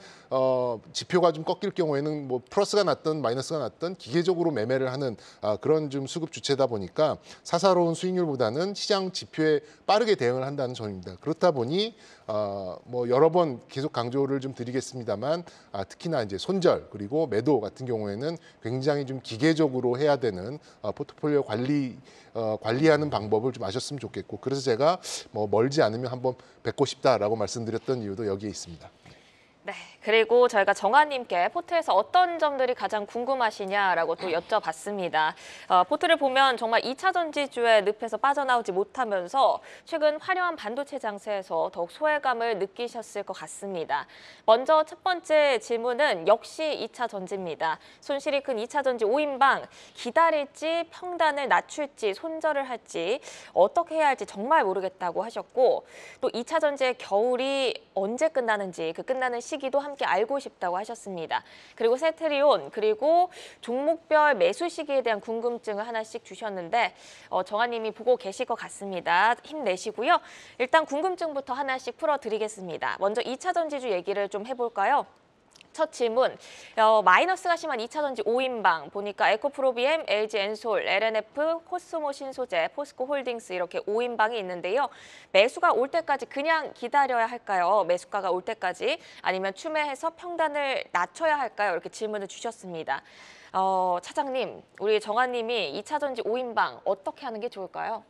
지표가 좀 꺾일 경우에는 뭐 플러스가 났든 마이너스가 났든 기계적으로 매매를 하는 그런 좀 수급 주체다 보니까 사사로운 수익률보다는 시장 지표에 빠르게 대응을 한다는 점입니다. 그렇다 보니 뭐 여러 번 계속 강조를 좀 드리겠습니다만 특히나 이제 손절 그리고 매도 같은 경우에는 굉장히 좀 기계적으로 해야 되는 포트폴리오 관리하는 방법을 좀 아셨으면 좋겠고, 그래서 제가 뭐 멀지 않으면 한번 뵙고 싶다라고 말씀드렸던 이유도 여기에 있습니다. 네, 그리고 저희가 정한님께 포트에서 어떤 점들이 가장 궁금하시냐라고 또 여쭤봤습니다. 포트를 보면 정말 2차 전지주의 늪에서 빠져나오지 못하면서 최근 화려한 반도체 장세에서 더욱 소외감을 느끼셨을 것 같습니다. 먼저 첫 번째 질문은 역시 2차 전지입니다. 손실이 큰 2차 전지 5인방 기다릴지 평단을 낮출지 손절을 할지 어떻게 해야 할지 정말 모르겠다고 하셨고 또 2차 전지의 겨울이 언제 끝나는지 그 끝나는 시기도 함께 알고 싶다고 하셨습니다. 그리고 세트리온 그리고 종목별 매수 시기에 대한 궁금증을 하나씩 주셨는데 정한님이 보고 계실 것 같습니다. 힘내시고요. 일단 궁금증부터 하나씩 풀어드리겠습니다. 먼저 2차 전지주 얘기를 좀 해볼까요? 첫 질문, 마이너스가 심한 2차 전지 5인방 보니까 에코프로비엠, LG엔솔, LNF, 코스모 신소재, 포스코 홀딩스 이렇게 5인방이 있는데요. 매수가 올 때까지 그냥 기다려야 할까요? 매수가가 올 때까지 아니면 추매해서 평단을 낮춰야 할까요? 이렇게 질문을 주셨습니다. 차장님, 우리 정한님이 2차 전지 5인방 어떻게 하는 게 좋을까요?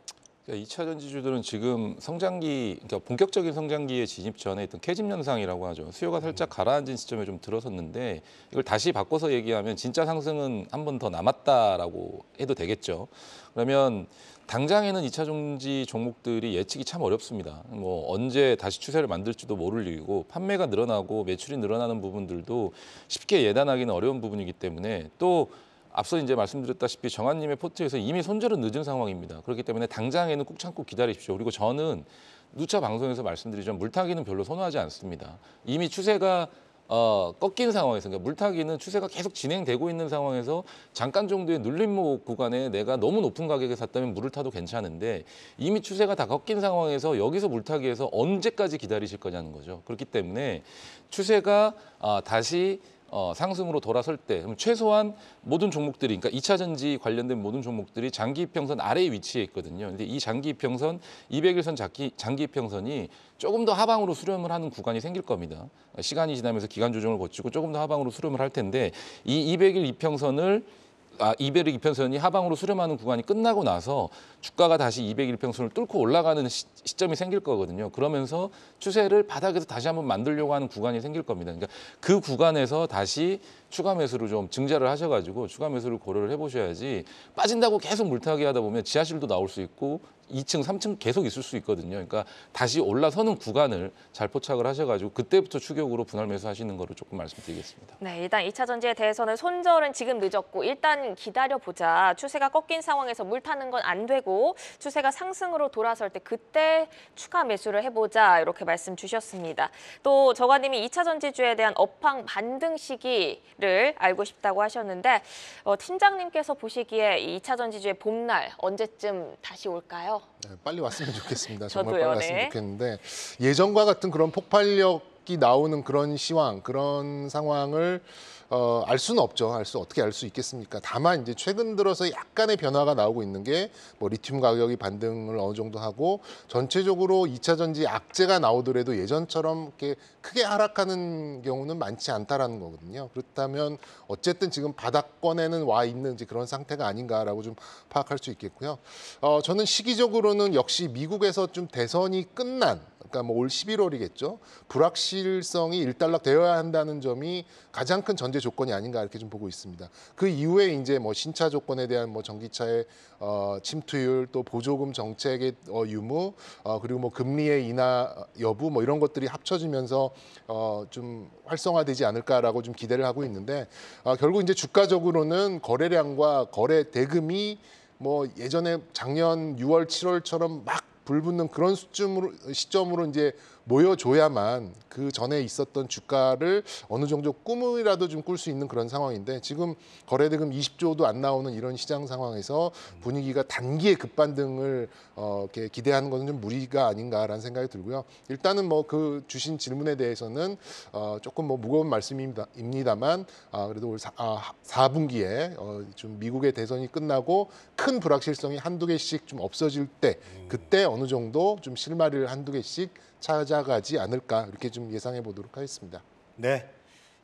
2차 전지주들은 지금 성장기, 그러니까 본격적인 성장기에 진입 전에 있던 캐집 현상이라고 하죠. 수요가 살짝 가라앉은 시점에 좀 들어섰는데 이걸 다시 바꿔서 얘기하면 진짜 상승은 한 번 더 남았다라고 해도 되겠죠. 그러면 당장에는 2차 전지 종목들이 예측이 참 어렵습니다. 뭐 언제 다시 추세를 만들지도 모를 일이고 판매가 늘어나고 매출이 늘어나는 부분들도 쉽게 예단하기는 어려운 부분이기 때문에 또 앞서 이제 말씀드렸다시피 정한님의 포트에서 이미 손절은 늦은 상황입니다. 그렇기 때문에 당장에는 꾹 참고 기다리십시오. 그리고 저는 누차 방송에서 말씀드리지만 물타기는 별로 선호하지 않습니다. 이미 추세가 꺾인 상황에서, 그러니까 물타기는 추세가 계속 진행되고 있는 상황에서 잠깐 정도의 눌림목 구간에 내가 너무 높은 가격에 샀다면 물을 타도 괜찮은데 이미 추세가 다 꺾인 상황에서 여기서 물타기해서 언제까지 기다리실 거냐는 거죠. 그렇기 때문에 추세가 다시 상승으로 돌아설 때 최소한 모든 종목들이, 그러니까 2차 전지 관련된 모든 종목들이 장기 이평선 아래에 위치해 있거든요. 근데 이 장기 이평선, 200일선 장기 이평선이 조금 더 하방으로 수렴을 하는 구간이 생길 겁니다. 시간이 지나면서 기간 조정을 거치고 조금 더 하방으로 수렴을 할 텐데 이 200일 이평선을 200일 이평선이 하방으로 수렴하는 구간이 끝나고 나서 주가가 다시 200일 이평선을 뚫고 올라가는 시점이 생길 거거든요. 그러면서 추세를 바닥에서 다시 한번 만들려고 하는 구간이 생길 겁니다. 그러니까 그 구간에서 다시 추가 매수를 좀 증자를 하셔가지고 추가 매수를 고려를 해보셔야지 빠진다고 계속 물타기 하다 보면 지하실도 나올 수 있고 2층, 3층 계속 있을 수 있거든요. 그러니까 다시 올라서는 구간을 잘 포착을 하셔가지고 그때부터 추격으로 분할 매수하시는 거를 조금 말씀드리겠습니다. 네, 일단 2차 전지에 대해서는 손절은 지금 늦었고 일단 기다려보자. 추세가 꺾인 상황에서 물 타는 건 안 되고 추세가 상승으로 돌아설 때 그때 추가 매수를 해보자 이렇게 말씀 주셨습니다. 또 정관님이 2차 전지주에 대한 업황 반등 시기를 알고 싶다고 하셨는데 팀장님께서 보시기에 2차 전지주의 봄날 언제쯤 다시 올까요? 네, 빨리 왔으면 좋겠습니다. 저도요, 정말 빨리 왔으면 네. 좋겠는데 예전과 같은 그런 폭발력이 나오는 그런 시황, 그런 상황을 알 수는 없죠. 어떻게 알 수 있겠습니까? 다만 이제 최근 들어서 약간의 변화가 나오고 있는 게 뭐 리튬 가격이 반등을 어느 정도 하고 전체적으로 2차 전지 악재가 나오더라도 예전처럼 이렇게 크게 하락하는 경우는 많지 않다라는 거거든요. 그렇다면 어쨌든 지금 바닥권에는 와 있는 이제 그런 상태가 아닌가라고 좀 파악할 수 있겠고요. 저는 시기적으로는 역시 미국에서 좀 대선이 끝난, 그러니까 뭐 올 11월이겠죠. 불확실성이 일단락되어야 한다는 점이 가장 큰 전제 조건이 아닌가 이렇게 좀 보고 있습니다. 그 이후에 이제 뭐 신차 조건에 대한 뭐 전기차의 침투율, 또 보조금 정책의 유무, 그리고 뭐 금리의 인하 여부 뭐 이런 것들이 합쳐지면서 좀 활성화되지 않을까라고 좀 기대를 하고 있는데 결국 이제 주가적으로는 거래량과 거래 대금이 뭐 예전에 작년 6월, 7월처럼 막 불붙는 그런 시점으로 이제 모여줘야만 그 전에 있었던 주가를 어느 정도 꿈이라도 좀 꿀 수 있는 그런 상황인데 지금 거래대금 20조도 안 나오는 이런 시장 상황에서 분위기가 단기의 급반등을 이렇게 기대하는 것은 좀 무리가 아닌가라는 생각이 들고요. 일단은 뭐 그 주신 질문에 대해서는 조금 뭐 무거운 말씀입니다만 그래도 올 4분기에 좀 미국의 대선이 끝나고 큰 불확실성이 한두 개씩 좀 없어질 때 그때 어느 정도 좀 실마리를 한두 개씩 찾아가지 않을까 이렇게 좀 예상해 보도록 하겠습니다. 네.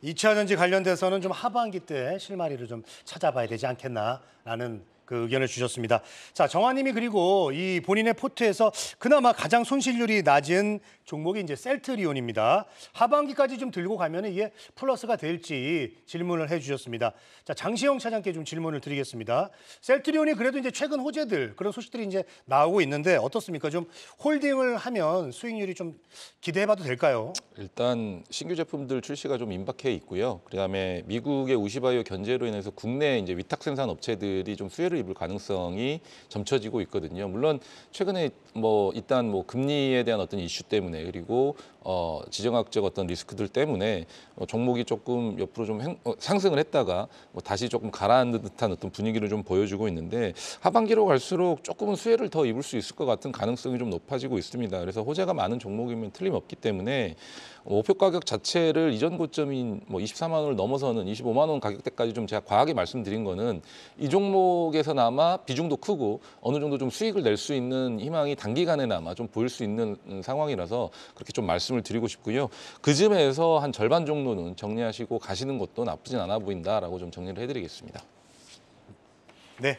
2차 전지 관련돼서는 좀 하반기 때 실마리를 좀 찾아봐야 되지 않겠나라는 그 의견을 주셨습니다. 자, 정화님이 그리고 이 본인의 포트에서 그나마 가장 손실률이 낮은 종목이 이제 셀트리온입니다. 하반기까지 좀 들고 가면 이게 플러스가 될지 질문을 해주셨습니다. 자, 장시영 차장께 좀 질문을 드리겠습니다. 셀트리온이 그래도 이제 최근 호재들 그런 소식들이 이제 나오고 있는데 어떻습니까? 좀 홀딩을 하면 수익률이 좀 기대해봐도 될까요? 일단 신규 제품들 출시가 좀 임박해 있고요. 그다음에 미국의 우시바이오 견제로 인해서 국내 이제 위탁 생산 업체들이 좀 수혜를 입을 가능성이 점쳐지고 있거든요. 물론 최근에 일단 금리에 대한 어떤 이슈 때문에 그리고 지정학적 어떤 리스크들 때문에 종목이 조금 옆으로 좀 상승을 했다가 다시 조금 가라앉는 듯한 어떤 분위기를 좀 보여주고 있는데 하반기로 갈수록 조금은 수혜를 더 입을 수 있을 것 같은 가능성이 좀 높아지고 있습니다. 그래서 호재가 많은 종목이면 틀림없기 때문에 목표 가격 자체를 이전 고점인 24만 원을 넘어서는 25만 원 가격대까지 좀 제가 과하게 말씀드린 거는 이 종목에서나마 비중도 크고 어느 정도 좀 수익을 낼 수 있는 희망이 단기간에나마 좀 보일 수 있는 상황이라서 그렇게 좀 말씀을 드리고 싶고요. 그 즈음에서 한 절반 정도는 정리하시고 가시는 것도 나쁘진 않아 보인다라고 좀 정리를 해드리겠습니다. 네.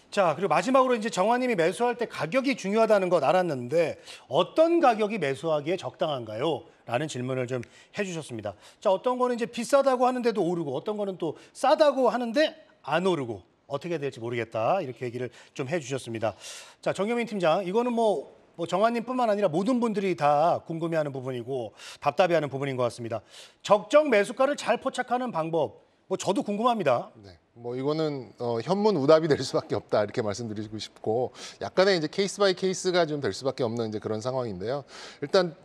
자, 그리고 마지막으로 이제 정화님이 매수할 때 가격이 중요하다는 것 알았는데 어떤 가격이 매수하기에 적당한가요? 라는 질문을 좀 해주셨습니다. 자, 어떤 거는 이제 비싸다고 하는데도 오르고 어떤 거는 또 싸다고 하는데 안 오르고 어떻게 될지 모르겠다 이렇게 얘기를 좀 해주셨습니다. 자, 정경민 팀장, 이거는 정화님뿐만 아니라 모든 분들이 다 궁금해하는 부분이고 답답해하는 부분인 것 같습니다. 적정 매수가를 잘 포착하는 방법, 저도 궁금합니다. 네. 이거는 현문우답이 될 수밖에 없다 이렇게 말씀드리고 싶고 약간의 이제 케이스 바이 케이스가 좀 될 수밖에 없는 이제 그런 상황인데요. 일단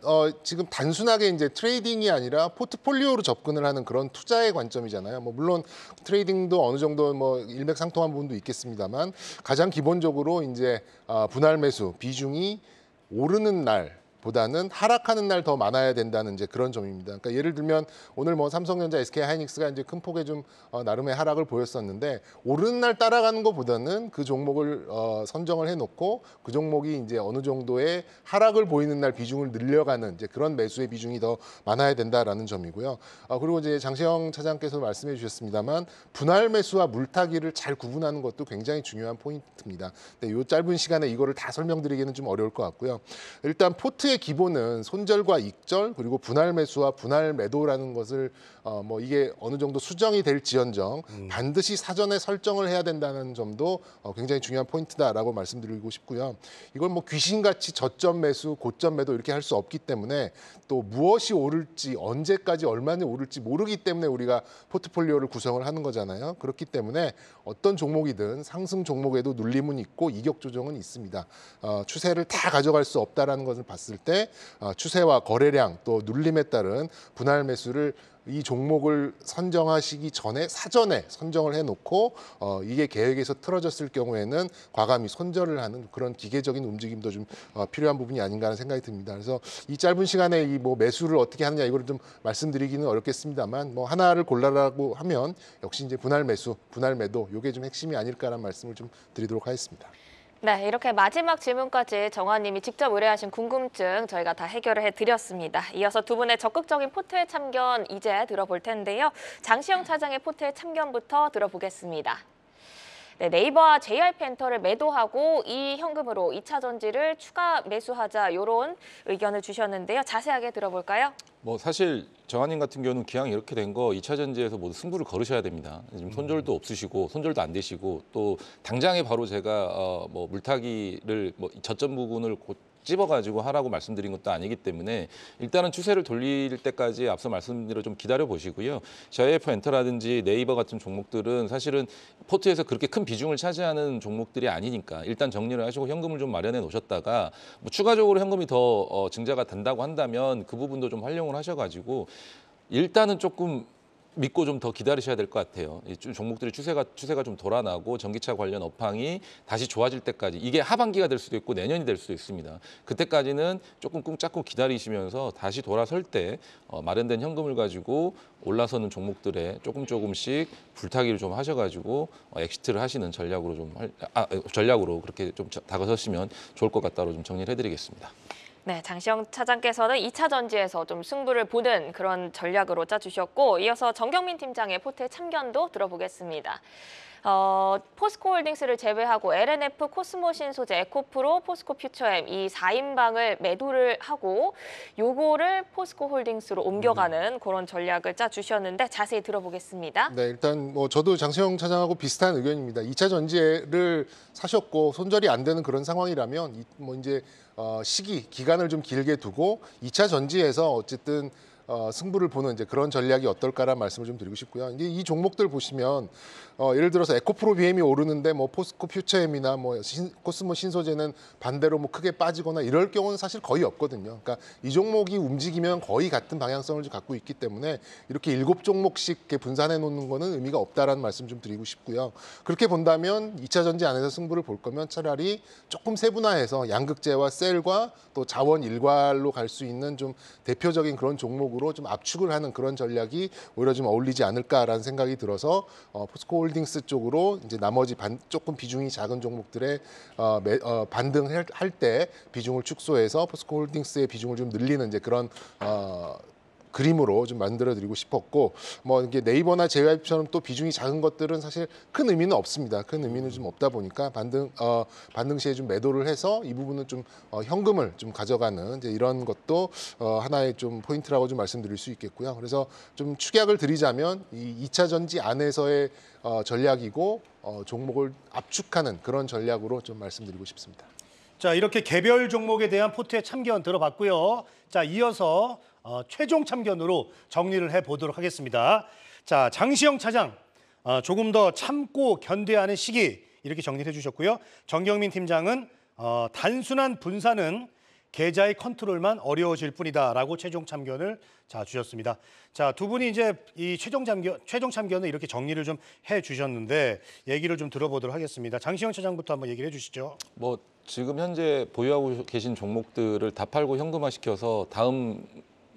지금 단순하게 이제 트레이딩이 아니라 포트폴리오로 접근을 하는 그런 투자의 관점이잖아요. 물론 트레이딩도 어느 정도 일맥상통한 부분도 있겠습니다만 가장 기본적으로 이제 분할 매수 비중이 오르는 날 보다는 하락하는 날 더 많아야 된다는 이제 그런 점입니다. 그러니까 예를 들면 오늘 삼성전자, SK하이닉스가 이제 큰 폭의 좀 나름의 하락을 보였었는데 오르는 날 따라가는 것보다는 그 종목을 선정을 해놓고 그 종목이 이제 어느 정도의 하락을 보이는 날 비중을 늘려가는 이제 그런 매수의 비중이 더 많아야 된다라는 점이고요. 그리고 이제 장시영 차장께서 말씀해 주셨습니다만 분할 매수와 물타기를 잘 구분하는 것도 굉장히 중요한 포인트입니다. 근데 이 짧은 시간에 이거를 다 설명드리기는 좀 어려울 것 같고요. 일단 포트의 기본은 손절과 익절 그리고 분할 매수와 분할 매도라는 것을 이게 어느 정도 수정이 될지언정 반드시 사전에 설정을 해야 된다는 점도 굉장히 중요한 포인트다라고 말씀드리고 싶고요. 이걸 귀신같이 저점 매수, 고점 매도 이렇게 할 수 없기 때문에 또 무엇이 오를지 언제까지 얼마나 오를지 모르기 때문에 우리가 포트폴리오를 구성을 하는 거잖아요. 그렇기 때문에 어떤 종목이든 상승 종목에도 눌림은 있고 이격 조정은 있습니다. 추세를 다 가져갈 수 없다라는 것을 봤을 때 추세와 거래량 또 눌림에 따른 분할 매수를 이 종목을 선정하시기 전에 사전에 선정을 해놓고 이게 계획에서 틀어졌을 경우에는 과감히 손절을 하는 그런 기계적인 움직임도 좀 필요한 부분이 아닌가 하는 생각이 듭니다. 그래서 이 짧은 시간에 이 매수를 어떻게 하느냐 이거를 좀 말씀드리기는 어렵겠습니다만 하나를 골라라고 하면 역시 이제 분할 매수, 분할 매도 이게 좀 핵심이 아닐까라는 말씀을 좀 드리도록 하겠습니다. 네, 이렇게 마지막 질문까지 정화님이 직접 의뢰하신 궁금증 저희가 다 해결을 해드렸습니다. 이어서 두 분의 적극적인 포트의 참견 이제 들어볼 텐데요. 장시영 차장의 포트의 참견부터 들어보겠습니다. 네, 네이버와 JR펜터를 매도하고 이 현금으로 2차 전지를 추가 매수하자 이런 의견을 주셨는데요. 자세하게 들어볼까요? 사실 정한님 같은 경우는 기왕 이렇게 된 거 2차 전지에서 모두 승부를 걸으셔야 됩니다. 지금 손절도 없으시고 손절도 안 되시고 또 당장에 바로 제가 물타기를 저점 부분을 찝어가지고 하라고 말씀드린 것도 아니기 때문에 일단은 추세를 돌릴 때까지 앞서 말씀드린 좀 기다려 보시고요. JF 엔터라든지 네이버 같은 종목들은 사실은 포트에서 그렇게 큰 비중을 차지하는 종목들이 아니니까 일단 정리를 하시고 현금을 좀 마련해 놓으셨다가 추가적으로 현금이 더 증자가 된다고 한다면 그 부분도 좀 활용을 하셔가지고 일단은 조금 믿고 좀 더 기다리셔야 될 것 같아요. 이 종목들의 추세가 좀 돌아나고 전기차 관련 업황이 다시 좋아질 때까지 이게 하반기가 될 수도 있고 내년이 될 수도 있습니다. 그때까지는 조금 꿍짝꿍 기다리시면서 다시 돌아설 때 마련된 현금을 가지고 올라서는 종목들에 조금씩 불타기를 좀 하셔가지고 엑시트를 하시는 전략으로 그렇게 좀 다가서시면 좋을 것 같다로 좀 정리를 해드리겠습니다. 네, 장시영 차장께서는 2차 전지에서 좀 승부를 보는 그런 전략으로 짜주셨고 이어서 정경민 팀장의 포트의 참견도 들어보겠습니다. 포스코홀딩스를 제외하고 LNF, 코스모신소재, 에코프로, 포스코퓨처엠 이 4인방을 매도를 하고 요거를 포스코홀딩스로 옮겨가는 그런 전략을 짜주셨는데 자세히 들어보겠습니다. 네, 일단 뭐 저도 장시영 차장하고 비슷한 의견입니다. 2차 전지를 사셨고 손절이 안 되는 그런 상황이라면 뭐 이제 기간을 좀 길게 두고 2차 전지에서 어쨌든 승부를 보는 이제 그런 전략이 어떨까라는 말씀을 좀 드리고 싶고요. 이제 이 종목들 보시면 예를 들어서 에코프로 BM이 오르는데 뭐 포스코 퓨처엠이나 뭐 코스모 신소재는 반대로 뭐 크게 빠지거나 이럴 경우는 사실 거의 없거든요. 그러니까 이 종목이 움직이면 거의 같은 방향성을 갖고 있기 때문에 이렇게 7종목씩 이렇게 분산해 놓는 거는 의미가 없다라는 말씀 좀 드리고 싶고요. 그렇게 본다면 2차 전지 안에서 승부를 볼 거면 차라리 조금 세분화해서 양극재와 셀과 또 자원 일괄로 갈 수 있는 좀 대표적인 그런 종목으로 좀 압축을 하는 그런 전략이 오히려 좀 어울리지 않을까라는 생각이 들어서 포스코홀딩스 쪽으로 이제 나머지 조금 비중이 작은 종목들의 반등할 때 비중을 축소해서 포스코홀딩스의 비중을 좀 늘리는 이제 그런 그림으로 좀 만들어드리고 싶었고 뭐 이게 네이버나 JYP처럼 또 비중이 작은 것들은 사실 큰 의미는 없습니다. 큰 의미는 좀 없다 보니까 반등 시에 좀 매도를 해서 이 부분은 좀 현금을 좀 가져가는 이제 이런 것도 하나의 좀 포인트라고 좀 말씀드릴 수 있겠고요. 그래서 좀 축약을 드리자면 이 2차 전지 안에서의 전략이고 종목을 압축하는 그런 전략으로 좀 말씀드리고 싶습니다. 자, 이렇게 개별 종목에 대한 포트의 참견 들어봤고요. 자, 이어서 최종 참견으로 정리를 해보도록 하겠습니다. 자, 장시영 차장, 조금 더 참고 견뎌야 하는 시기 이렇게 정리를 해주셨고요. 정경민 팀장은 단순한 분산은 계좌의 컨트롤만 어려워질 뿐이다라고 최종 참견을 주셨습니다. 자, 두 분이 이제 이 최종 참견을 이렇게 정리를 좀 해주셨는데 얘기를 좀 들어보도록 하겠습니다. 장시영 차장부터 한번 얘기를 해주시죠. 뭐 지금 현재 보유하고 계신 종목들을 다 팔고 현금화시켜서 다음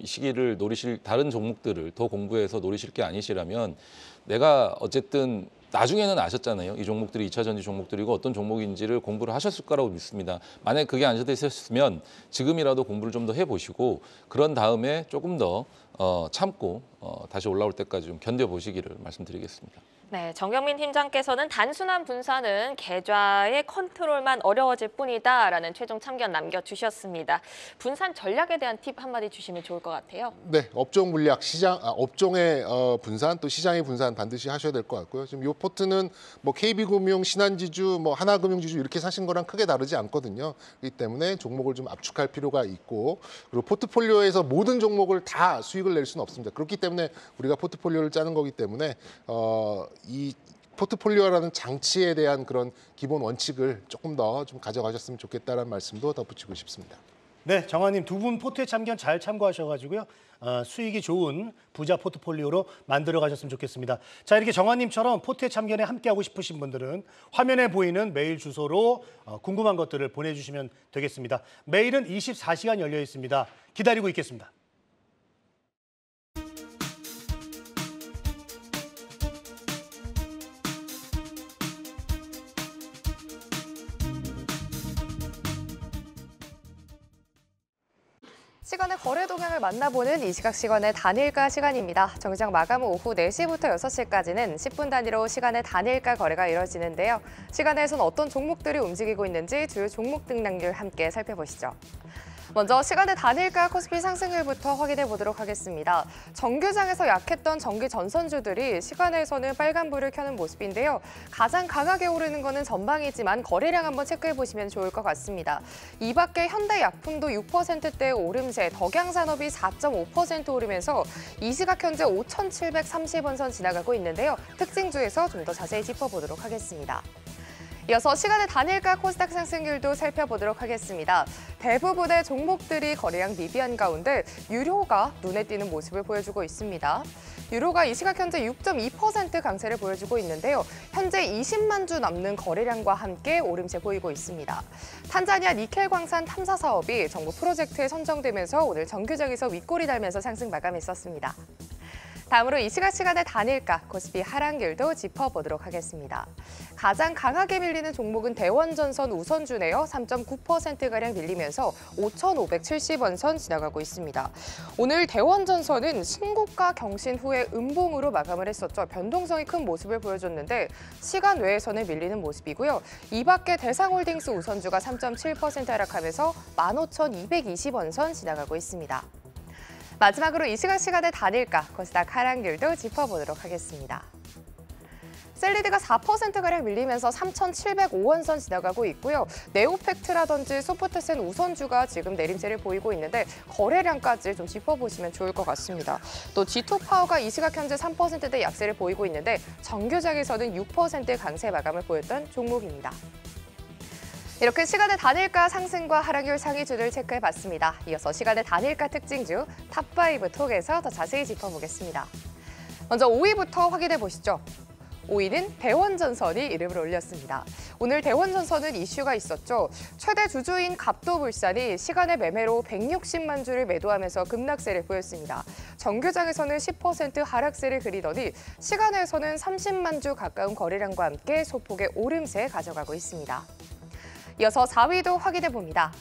시기를 노리실 다른 종목들을 더 공부해서 노리실 게 아니시라면 내가 어쨌든 나중에는 아셨잖아요. 이 종목들이 2차 전지 종목들이고 어떤 종목인지를 공부를 하셨을 거라고 믿습니다. 만약에 그게 안 되셨으면 지금이라도 공부를 좀 더 해보시고 그런 다음에 조금 더 참고 다시 올라올 때까지 좀 견뎌보시기를 말씀드리겠습니다. 네, 정경민 팀장께서는 단순한 분산은 계좌의 컨트롤만 어려워질 뿐이다라는 최종 참견 남겨주셨습니다. 분산 전략에 대한 팁 한마디 주시면 좋을 것 같아요. 네, 업종 물약, 업종의 분산 또 시장의 분산 반드시 하셔야 될 것 같고요. 지금 이 포트는 뭐 KB금융, 신한지주, 뭐 하나금융지주 이렇게 사신 거랑 크게 다르지 않거든요. 그렇기 때문에 종목을 좀 압축할 필요가 있고 그리고 포트폴리오에서 모든 종목을 다 수익을 낼 수는 없습니다. 그렇기 때문에 우리가 포트폴리오를 짜는 거기 때문에 이 포트폴리오라는 장치에 대한 그런 기본 원칙을 조금 더 좀 가져가셨으면 좋겠다는 말씀도 덧붙이고 싶습니다. 네, 정환님 두 분 포트에 참견 잘 참고하셔가지고요. 수익이 좋은 부자 포트폴리오로 만들어 가셨으면 좋겠습니다. 자, 이렇게 정환님처럼 포트에 참견에 함께하고 싶으신 분들은 화면에 보이는 메일 주소로 궁금한 것들을 보내주시면 되겠습니다. 메일은 24시간 열려 있습니다. 기다리고 있겠습니다. 시간의 거래 동향을 만나보는 이 시각시간의 단일가 시간입니다. 정시장 마감 후 오후 4시부터 6시까지는 10분 단위로 시간의 단일가 거래가 이뤄지는데요. 시간에선 어떤 종목들이 움직이고 있는지 주요 종목 등락률 함께 살펴보시죠. 먼저 시간의 단일가 코스피 상승률부터 확인해 보도록 하겠습니다. 정규장에서 약했던 전기 전선주들이 시간에서는 빨간불을 켜는 모습인데요. 가장 강하게 오르는 것은 전방이지만 거래량 한번 체크해 보시면 좋을 것 같습니다. 이 밖에 현대약품도 6%대 오름세, 덕양산업이 4.5% 오르면서 이 시각 현재 5,730원 선 지나가고 있는데요. 특징주에서 좀 더 자세히 짚어보도록 하겠습니다. 이어서 시간의 단일가 코스닥 상승률도 살펴보도록 하겠습니다. 대부분의 종목들이 거래량 미비한 가운데 유료가 눈에 띄는 모습을 보여주고 있습니다. 유로가 이 시각 현재 6.2% 강세를 보여주고 있는데요. 현재 20만 주 넘는 거래량과 함께 오름세 보이고 있습니다. 탄자니아 니켈 광산 탐사 사업이 정부 프로젝트에 선정되면서 오늘 정규장에서 윗골이 달면서 상승 마감했었습니다. 다음으로 이 시간의 단일가, 코스피 하락률도 짚어보도록 하겠습니다. 가장 강하게 밀리는 종목은 대원전선 우선주네요. 3.9%가량 밀리면서 5,570원 선 지나가고 있습니다. 오늘 대원전선은 신고가 경신 후에 음봉으로 마감을 했었죠. 변동성이 큰 모습을 보여줬는데 시간 외에서는 밀리는 모습이고요. 이 밖에 대상홀딩스 우선주가 3.7% 하락하면서 15,220원 선 지나가고 있습니다. 마지막으로 이 시간의 단일가, 코스닥 하락률도 짚어보도록 하겠습니다. 셀리드가 4%가량 밀리면서 3,705원 선 지나가고 있고요. 네오팩트라든지 소프트센 우선주가 지금 내림세를 보이고 있는데 거래량까지 좀 짚어보시면 좋을 것 같습니다. 또 G2파워가 이 시각 현재 3%대 약세를 보이고 있는데 정규장에서는 6% 강세 마감을 보였던 종목입니다. 이렇게 시간의 단일가 상승과 하락률 상위주들 체크해봤습니다. 이어서 시간의 단일가 특징주 탑5 톡에서 더 자세히 짚어보겠습니다. 먼저 5위부터 확인해 보시죠. 5위는 대원전선이 이름을 올렸습니다. 오늘 대원전선은 이슈가 있었죠. 최대 주주인 갑도물산이 시간의 매매로 160만 주를 매도하면서 급락세를 보였습니다. 정규장에서는 10% 하락세를 그리더니 시간에서는 30만 주 가까운 거래량과 함께 소폭의 오름세 가져가고 있습니다. 이어서 4위도 확인해 봅니다.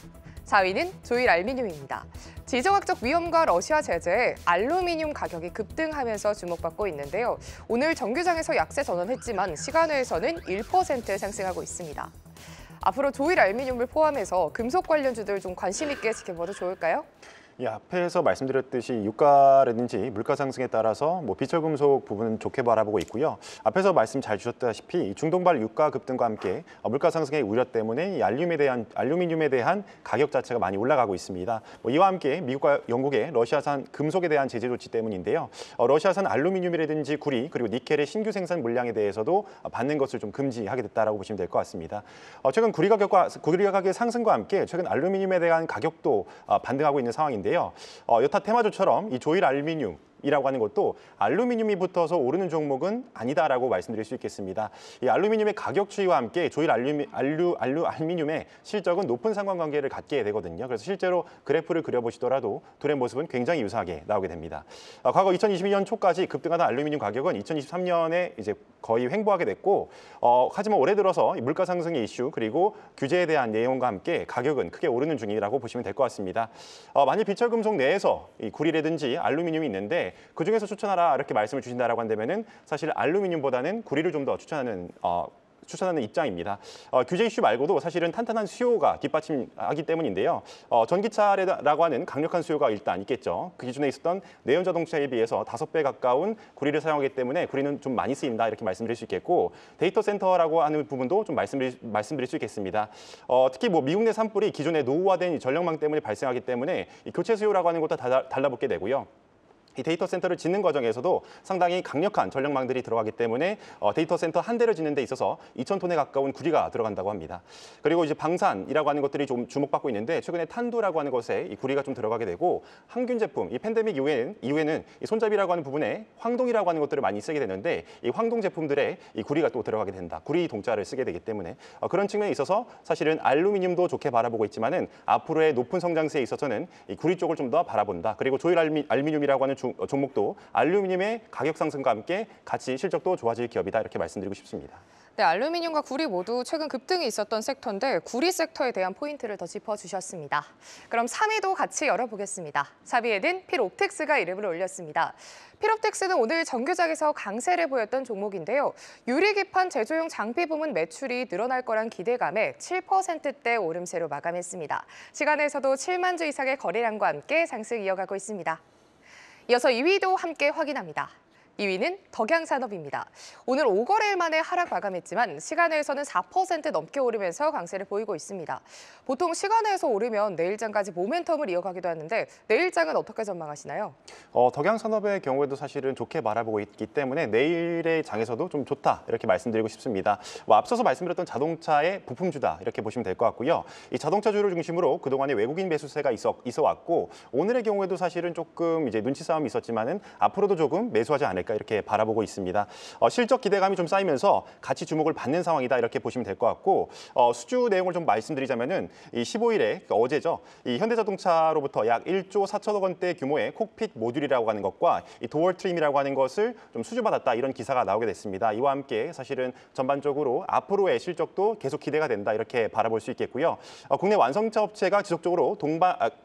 4위는 조일알미늄입니다. 지정학적 위험과 러시아 제재에 알루미늄 가격이 급등하면서 주목받고 있는데요. 오늘 정규장에서 약세 전환했지만 시간외에서는 1% 상승하고 있습니다. 앞으로 조일알미늄을 포함해서 금속 관련주들 좀 관심 있게 지켜봐도 좋을까요? 앞에서 말씀드렸듯이 유가라든지 물가 상승에 따라서 비철금속 부분은 좋게 바라보고 있고요. 앞에서 말씀 잘 주셨다시피 중동발 유가 급등과 함께 물가 상승의 우려 때문에 이 알루미늄에 대한 가격 자체가 많이 올라가고 있습니다. 이와 함께 미국과 영국의 러시아산 금속에 대한 제재 조치 때문인데요. 러시아산 알루미늄이라든지 구리 그리고 니켈의 신규 생산 물량에 대해서도 받는 것을 좀 금지하게 됐다라고 보시면 될 것 같습니다. 최근 구리 가격의 상승과 함께 최근 알루미늄에 대한 가격도 반등하고 있는 상황인데요. 여타 테마주처럼 이 조일 알루미늄이라고 하는 것도 알루미늄이 붙어서 오르는 종목은 아니다라고 말씀드릴 수 있겠습니다. 이 알루미늄의 가격 추이와 함께 조일 알루미늄의 실적은 높은 상관관계를 갖게 되거든요. 그래서 실제로 그래프를 그려보시더라도 둘의 모습은 굉장히 유사하게 나오게 됩니다. 과거 2022년 초까지 급등하던 알루미늄 가격은 2023년에 이제 거의 횡보하게 됐고, 하지만 올해 들어서 물가 상승의 이슈 그리고 규제에 대한 내용과 함께 가격은 크게 오르는 중이라고 보시면 될 것 같습니다. 만일 비철금속 내에서 이 구리라든지 알루미늄이 있는데 그중에서 추천하라 이렇게 말씀을 주신다라고 한다면은 사실 알루미늄보다는 구리를 좀 더 추천하는 입장입니다. 규제 이슈 말고도 사실은 탄탄한 수요가 뒷받침하기 때문인데요. 전기차라고 하는 강력한 수요가 일단 있겠죠. 그 기존에 있었던 내연 자동차에 비해서 5배 가까운 구리를 사용하기 때문에 구리는 좀 많이 쓰인다 이렇게 말씀드릴 수 있겠고, 데이터 센터라고 하는 부분도 좀 말씀드릴 수 있겠습니다. 특히 미국 내 산불이 기존에 노후화된 전력망 때문에 발생하기 때문에 이 교체 수요라고 하는 것도 달라붙게 되고요. 이 데이터 센터를 짓는 과정에서도 상당히 강력한 전력망들이 들어가기 때문에 데이터 센터 한 대를 짓는 데 있어서 2,000톤에 가까운 구리가 들어간다고 합니다. 그리고 이제 방산이라고 하는 것들이 좀 주목받고 있는데 최근에 탄두라고 하는 것에 이 구리가 좀 들어가게 되고, 항균 제품, 이 팬데믹 이후에는 이 손잡이라고 하는 부분에 황동이라고 하는 것들을 많이 쓰게 되는데 이 황동 제품들에 이 구리가 또 들어가게 된다. 구리 동자를 쓰게 되기 때문에 그런 측면에 있어서 사실은 알루미늄도 좋게 바라보고 있지만은 앞으로의 높은 성장세에 있어서는 이 구리 쪽을 좀 더 바라본다. 그리고 조일 알루미늄이라고 하는 종목도 알루미늄의 가격 상승과 함께 같이 실적도 좋아질 기업이다 이렇게 말씀드리고 싶습니다. 네, 알루미늄과 구리 모두 최근 급등이 있었던 섹터인데 구리 섹터에 대한 포인트를 더 짚어주셨습니다. 그럼 3위도 같이 열어보겠습니다. 3위에는 필옵틱스가 이름을 올렸습니다. 필옵틱스는 오늘 정규장에서 강세를 보였던 종목인데요. 유리기판 제조용 장비 부문 매출이 늘어날 거란 기대감에 7%대 오름세로 마감했습니다. 시간에서도 7만 주 이상의 거래량과 함께 상승 이어가고 있습니다. 이어서 2위도 함께 확인합니다. 2위는 덕양산업입니다. 오늘 5거래일 만에 하락 마감했지만 시간외에서는 4% 넘게 오르면서 강세를 보이고 있습니다. 보통 시간외에서 오르면 내일장까지 모멘텀을 이어가기도 하는데 내일장은 어떻게 전망하시나요? 덕양산업의 경우에도 사실은 좋게 바라보고 있기 때문에 내일의 장에서도 좀 좋다 이렇게 말씀드리고 싶습니다. 앞서서 말씀드렸던 자동차의 부품주다 이렇게 보시면 될 것 같고요. 이 자동차주를 중심으로 그동안에 외국인 매수세가 있어 왔고 오늘의 경우에도 사실은 조금 이제 눈치 싸움이 있었지만은 앞으로도 조금 매수하지 않을까. 않을까 이렇게 바라보고 있습니다. 실적 기대감이 좀 쌓이면서 같이 주목을 받는 상황이다 이렇게 보시면 될 것 같고 수주 내용을 좀 말씀드리자면은 이 15일에 어제죠. 이 현대자동차로부터 약 1조 4천억 원대 규모의 콕핏 모듈이라고 하는 것과 이 도어 트림이라고 하는 것을 좀 수주받았다 이런 기사가 나오게 됐습니다. 이와 함께 사실은 전반적으로 앞으로의 실적도 계속 기대가 된다 이렇게 바라볼 수 있겠고요. 국내 완성차 업체가 지속적으로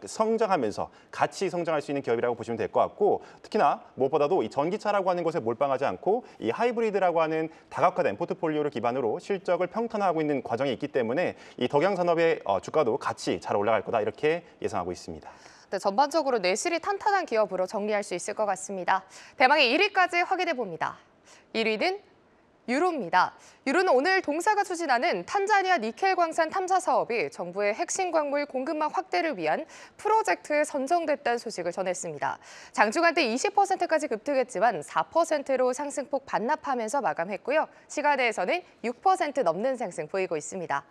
성장하면서 같이 성장할 수 있는 기업이라고 보시면 될 것 같고 특히나 무엇보다도 이 전기차라고 하는 것에 몰빵하지 않고 이 하이브리드라고 하는 다각화된 포트폴리오를 기반으로 실적을 평탄화하고 있는 과정이 있기 때문에 이 덕양산업의 주가도 같이 잘 올라갈 거다 이렇게 예상하고 있습니다. 네, 전반적으로 내실이 탄탄한 기업으로 정리할 수 있을 것 같습니다. 대망의 1위까지 확인해 봅니다. 1위는 유로입니다. 유로는 오늘 동사가 추진하는 탄자니아 니켈 광산 탐사 사업이 정부의 핵심 광물 공급망 확대를 위한 프로젝트에 선정됐다는 소식을 전했습니다. 장중한때 20%까지 급등했지만 4%로 상승폭 반납하면서 마감했고요. 시간에서는 6% 넘는 상승 보이고 있습니다.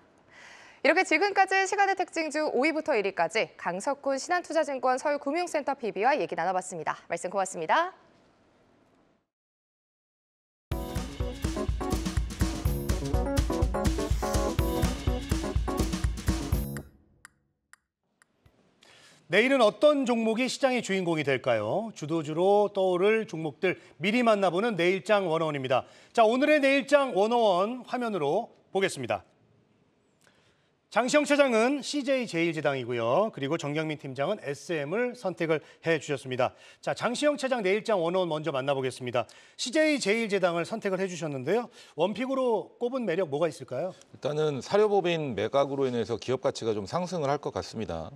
이렇게 지금까지 시간의 특징 중 5위부터 1위까지 강석훈 신한투자증권 서울금융센터 PB와 얘기 나눠봤습니다. 말씀 고맙습니다. 내일은 어떤 종목이 시장의 주인공이 될까요? 주도주로 떠오를 종목들 미리 만나보는 내일장 101입니다. 자, 오늘의 내일장 101 화면으로 보겠습니다. 장시영 차장은 CJ제일제당이고요. 그리고 정경민 팀장은 SM을 선택을 해주셨습니다. 자, 장시영 차장 내일장 101 먼저 만나보겠습니다. CJ제일제당을 선택을 해주셨는데요. 원픽으로 꼽은 매력 뭐가 있을까요? 일단은 사료법인 매각으로 인해서 기업 가치가 좀 상승을 할 것 같습니다.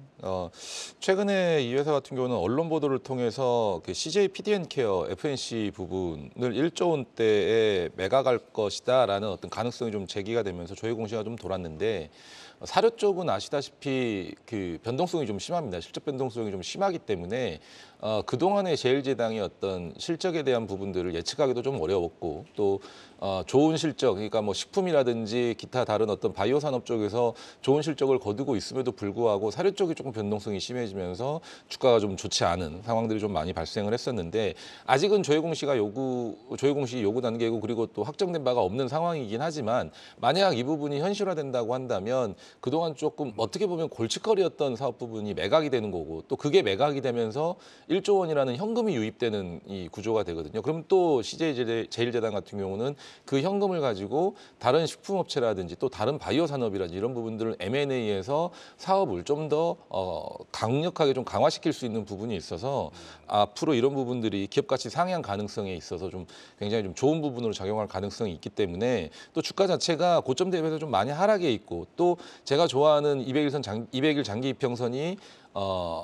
최근에 이 회사 같은 경우는 언론 보도를 통해서 그 CJ PD&케어 FNC 부분을 1조 원대에 매각할 것이다라는 어떤 가능성이 좀 제기가 되면서 조회 공시가 좀 돌았는데 사료 쪽은 아시다시피 그 변동성이 좀 심합니다. 실적 변동성이 좀 심하기 때문에 그동안의 제일제당의 어떤 실적에 대한 부분들을 예측하기도 좀 어려웠고 또 좋은 실적, 그러니까 뭐 식품이라든지 기타 다른 어떤 바이오 산업 쪽에서 좋은 실적을 거두고 있음에도 불구하고 사료 쪽이 조금 변동성이 심해지면서 주가가 좀 좋지 않은 상황들이 좀 많이 발생을 했었는데 아직은 조회 공시 요구 단계이고 그리고 또 확정된 바가 없는 상황이긴 하지만 만약 이 부분이 현실화된다고 한다면 그동안 조금 어떻게 보면 골칫거리였던 사업 부분이 매각이 되는 거고 또 그게 매각이 되면서 1조 원이라는 현금이 유입되는 이 구조가 되거든요. 그럼 또 CJ제일제당 같은 경우는 그 현금을 가지고 다른 식품업체라든지 또 다른 바이오 산업이라든지 이런 부분들을 M&A에서 사업을 좀 더 강력하게 좀 강화시킬 수 있는 부분이 있어서 앞으로 이런 부분들이 기업 가치 상향 가능성에 있어서 좀 굉장히 좀 좋은 부분으로 작용할 가능성이 있기 때문에 또 주가 자체가 고점 대비해서 좀 많이 하락해 있고 또 제가 좋아하는 200일 장기 이평선이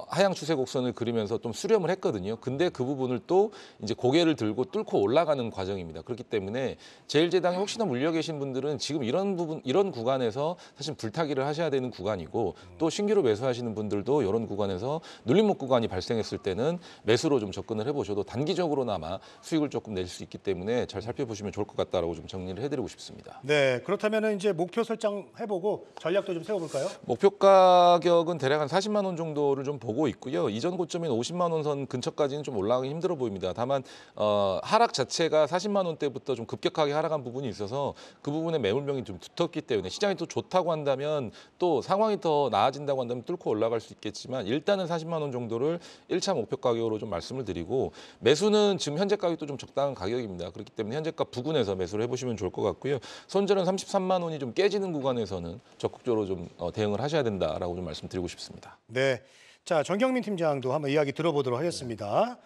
하향 추세 곡선을 그리면서 좀 수렴을 했거든요. 근데 그 부분을 또 이제 고개를 들고 뚫고 올라가는 과정입니다. 그렇기 때문에 제일제당에 혹시나 물려 계신 분들은 지금 이런 구간에서 사실 불타기를 하셔야 되는 구간이고 또 신규로 매수하시는 분들도 이런 구간에서 눌림목 구간이 발생했을 때는 매수로 좀 접근을 해보셔도 단기적으로나마 수익을 조금 낼 수 있기 때문에 잘 살펴보시면 좋을 것 같다라고 좀 정리를 해드리고 싶습니다. 네, 그렇다면 이제 목표 설정해보고 전략도 좀 세워볼까요? 목표 가격은 대략 한 40만 원 정도를 좀 보고 있고요. 이전 고점인 50만 원 선 근처까지는 좀 올라가기 힘들어 보입니다. 다만 하락 자체가 40만 원대부터 좀 급격하게 하락한 부분이 있어서 그 부분에 매물명이 좀 붙었기 때문에 시장이 또 좋다고 한다면 또 상황이 더 나아진다고 한다면 뚫고 올라갈 수 있겠지만 일단은 40만 원 정도를 1차 목표 가격으로 좀 말씀을 드리고 매수는 지금 현재 가격도 좀 적당한 가격입니다. 그렇기 때문에 현재가 부근에서 매수를 해보시면 좋을 것 같고요. 손절은 33만 원이 좀 깨지는 구간에서는 적극적으로 좀 대응을 하셔야 된다라고 좀 말씀드리고 싶습니다. 네, 자 정경민 팀장도 한번 이야기 들어보도록 하겠습니다.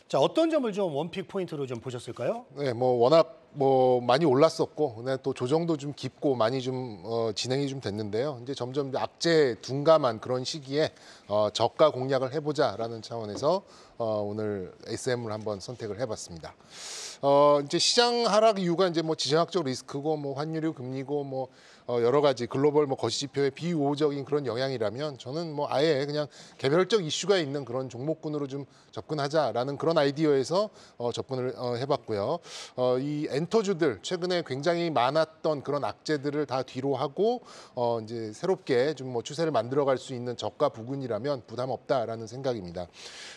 자, 어떤 점을 좀 원픽 포인트로 좀 보셨을까요? 네, 뭐 워낙 뭐 많이 올랐었고, 그다음에 또 조정도 좀 깊고 많이 좀 진행이 좀 됐는데요. 이제 점점 악재 둔감한 그런 시기에 저가 공략을 해보자라는 차원에서 오늘 SM을 한번 선택을 해봤습니다. 이제 시장 하락 이유가 이제 뭐 지정학적 리스크고 뭐 환율이 금리고 뭐 여러 가지 글로벌 뭐 거시 지표의 비우호적인 그런 영향이라면 저는 뭐 아예 그냥 개별적 이슈가 있는 그런 종목군으로 좀 접근하자라는 그런 아이디어에서 접근을 해봤고요. 이 엔터주들 최근에 굉장히 많았던 그런 악재들을 다 뒤로 하고 이제 새롭게 좀 뭐 추세를 만들어갈 수 있는 저가 부근이라면 부담 없다라는 생각입니다.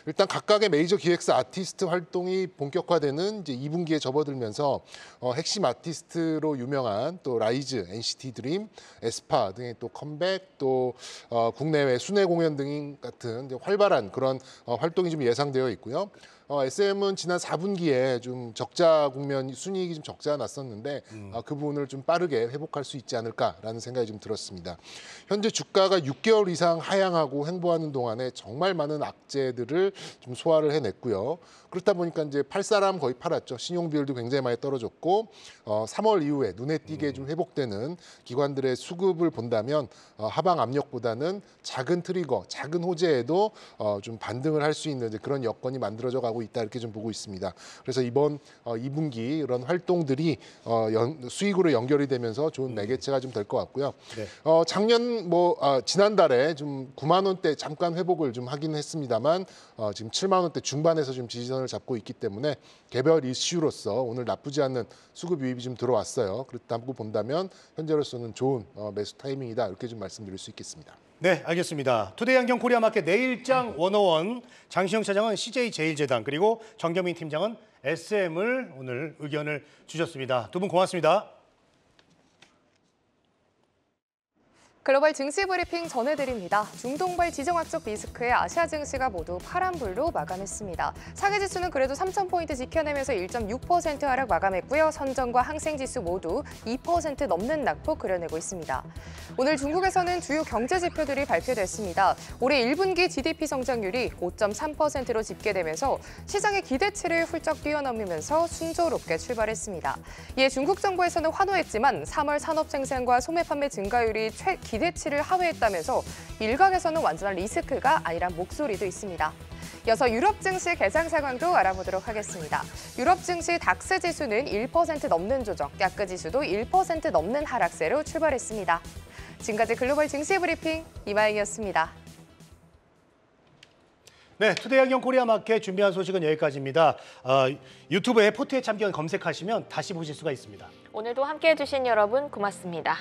일단 각각의 메이저 기획사 아티스트 활동이 본격화되는 이제 2분기에 접어들면서 핵심 아티스트로 유명한 또 라이즈, NCT 드림, 에스파 등의 또 컴백, 또 국내외 순회 공연 등 같은 이제 활발한 그런 활동이 좀 예상되어 있고요. SM은 지난 4분기에 좀 적자 국면, 순이익이 좀 적자가 났었는데 그 부분을 좀 빠르게 회복할 수 있지 않을까라는 생각이 좀 들었습니다. 현재 주가가 6개월 이상 하향하고 횡보하는 동안에 정말 많은 악재들을 좀 소화를 해냈고요. 그렇다 보니까 이제 팔 사람 거의 팔았죠. 신용 비율도 굉장히 많이 떨어졌고 3월 이후에 눈에 띄게 좀 회복되는 기관들의 수급을 본다면 하방 압력보다는 작은 트리거, 작은 호재에도 좀 반등을 할 수 있는 이제 그런 여건이 만들어져 가고 있다 이렇게 좀 보고 있습니다. 그래서 이번 2분기 이런 활동들이 수익으로 연결이 되면서 좋은 매개체가 좀 될 것 같고요. 네. 작년 지난달에 좀 9만 원대 잠깐 회복을 좀 하긴 했습니다만 지금 7만 원대 중반에서 좀 지지선을 잡고 있기 때문에 개별 이슈로서 오늘 나쁘지 않는 수급 유입이 좀 들어왔어요. 그렇다고 본다면 현재로서는 좋은 매수 타이밍이다 이렇게 좀 말씀드릴 수 있겠습니다. 네, 알겠습니다. 투데이 한경 코리아마켓 내일장 101 장시영 차장은 CJ제일제당 그리고 정경민 팀장은 SM을 오늘 의견을 주셨습니다. 두 분 고맙습니다. 글로벌 증시 브리핑 전해드립니다. 중동발 지정학적 리스크에 아시아 증시가 모두 파란불로 마감했습니다. 상해지수는 그래도 3,000포인트 지켜내면서 1.6% 하락 마감했고요. 선전과 항생지수 모두 2% 넘는 낙폭 그려내고 있습니다. 오늘 중국에서는 주요 경제 지표들이 발표됐습니다. 올해 1분기 GDP 성장률이 5.3%로 집계되면서 시장의 기대치를 훌쩍 뛰어넘으면서 순조롭게 출발했습니다. 이에 중국 정부에서는 환호했지만 3월 산업 생산과 소매 판매 증가율이 기대치를 하회했다면서 일각에서는 완전한 리스크가 아니란 목소리도 있습니다. 이어서 유럽 증시 개장 상황도 알아보도록 하겠습니다. 유럽 증시 닥스 지수는 1% 넘는 조정, 야크 지수도 1% 넘는 하락세로 출발했습니다. 지금까지 글로벌 증시 브리핑 이마영이었습니다. 네, 투데이 한경 코리아마켓 준비한 소식은 여기까지입니다. 유튜브에 포트의 참견 검색하시면 다시 보실 수가 있습니다. 오늘도 함께해 주신 여러분 고맙습니다.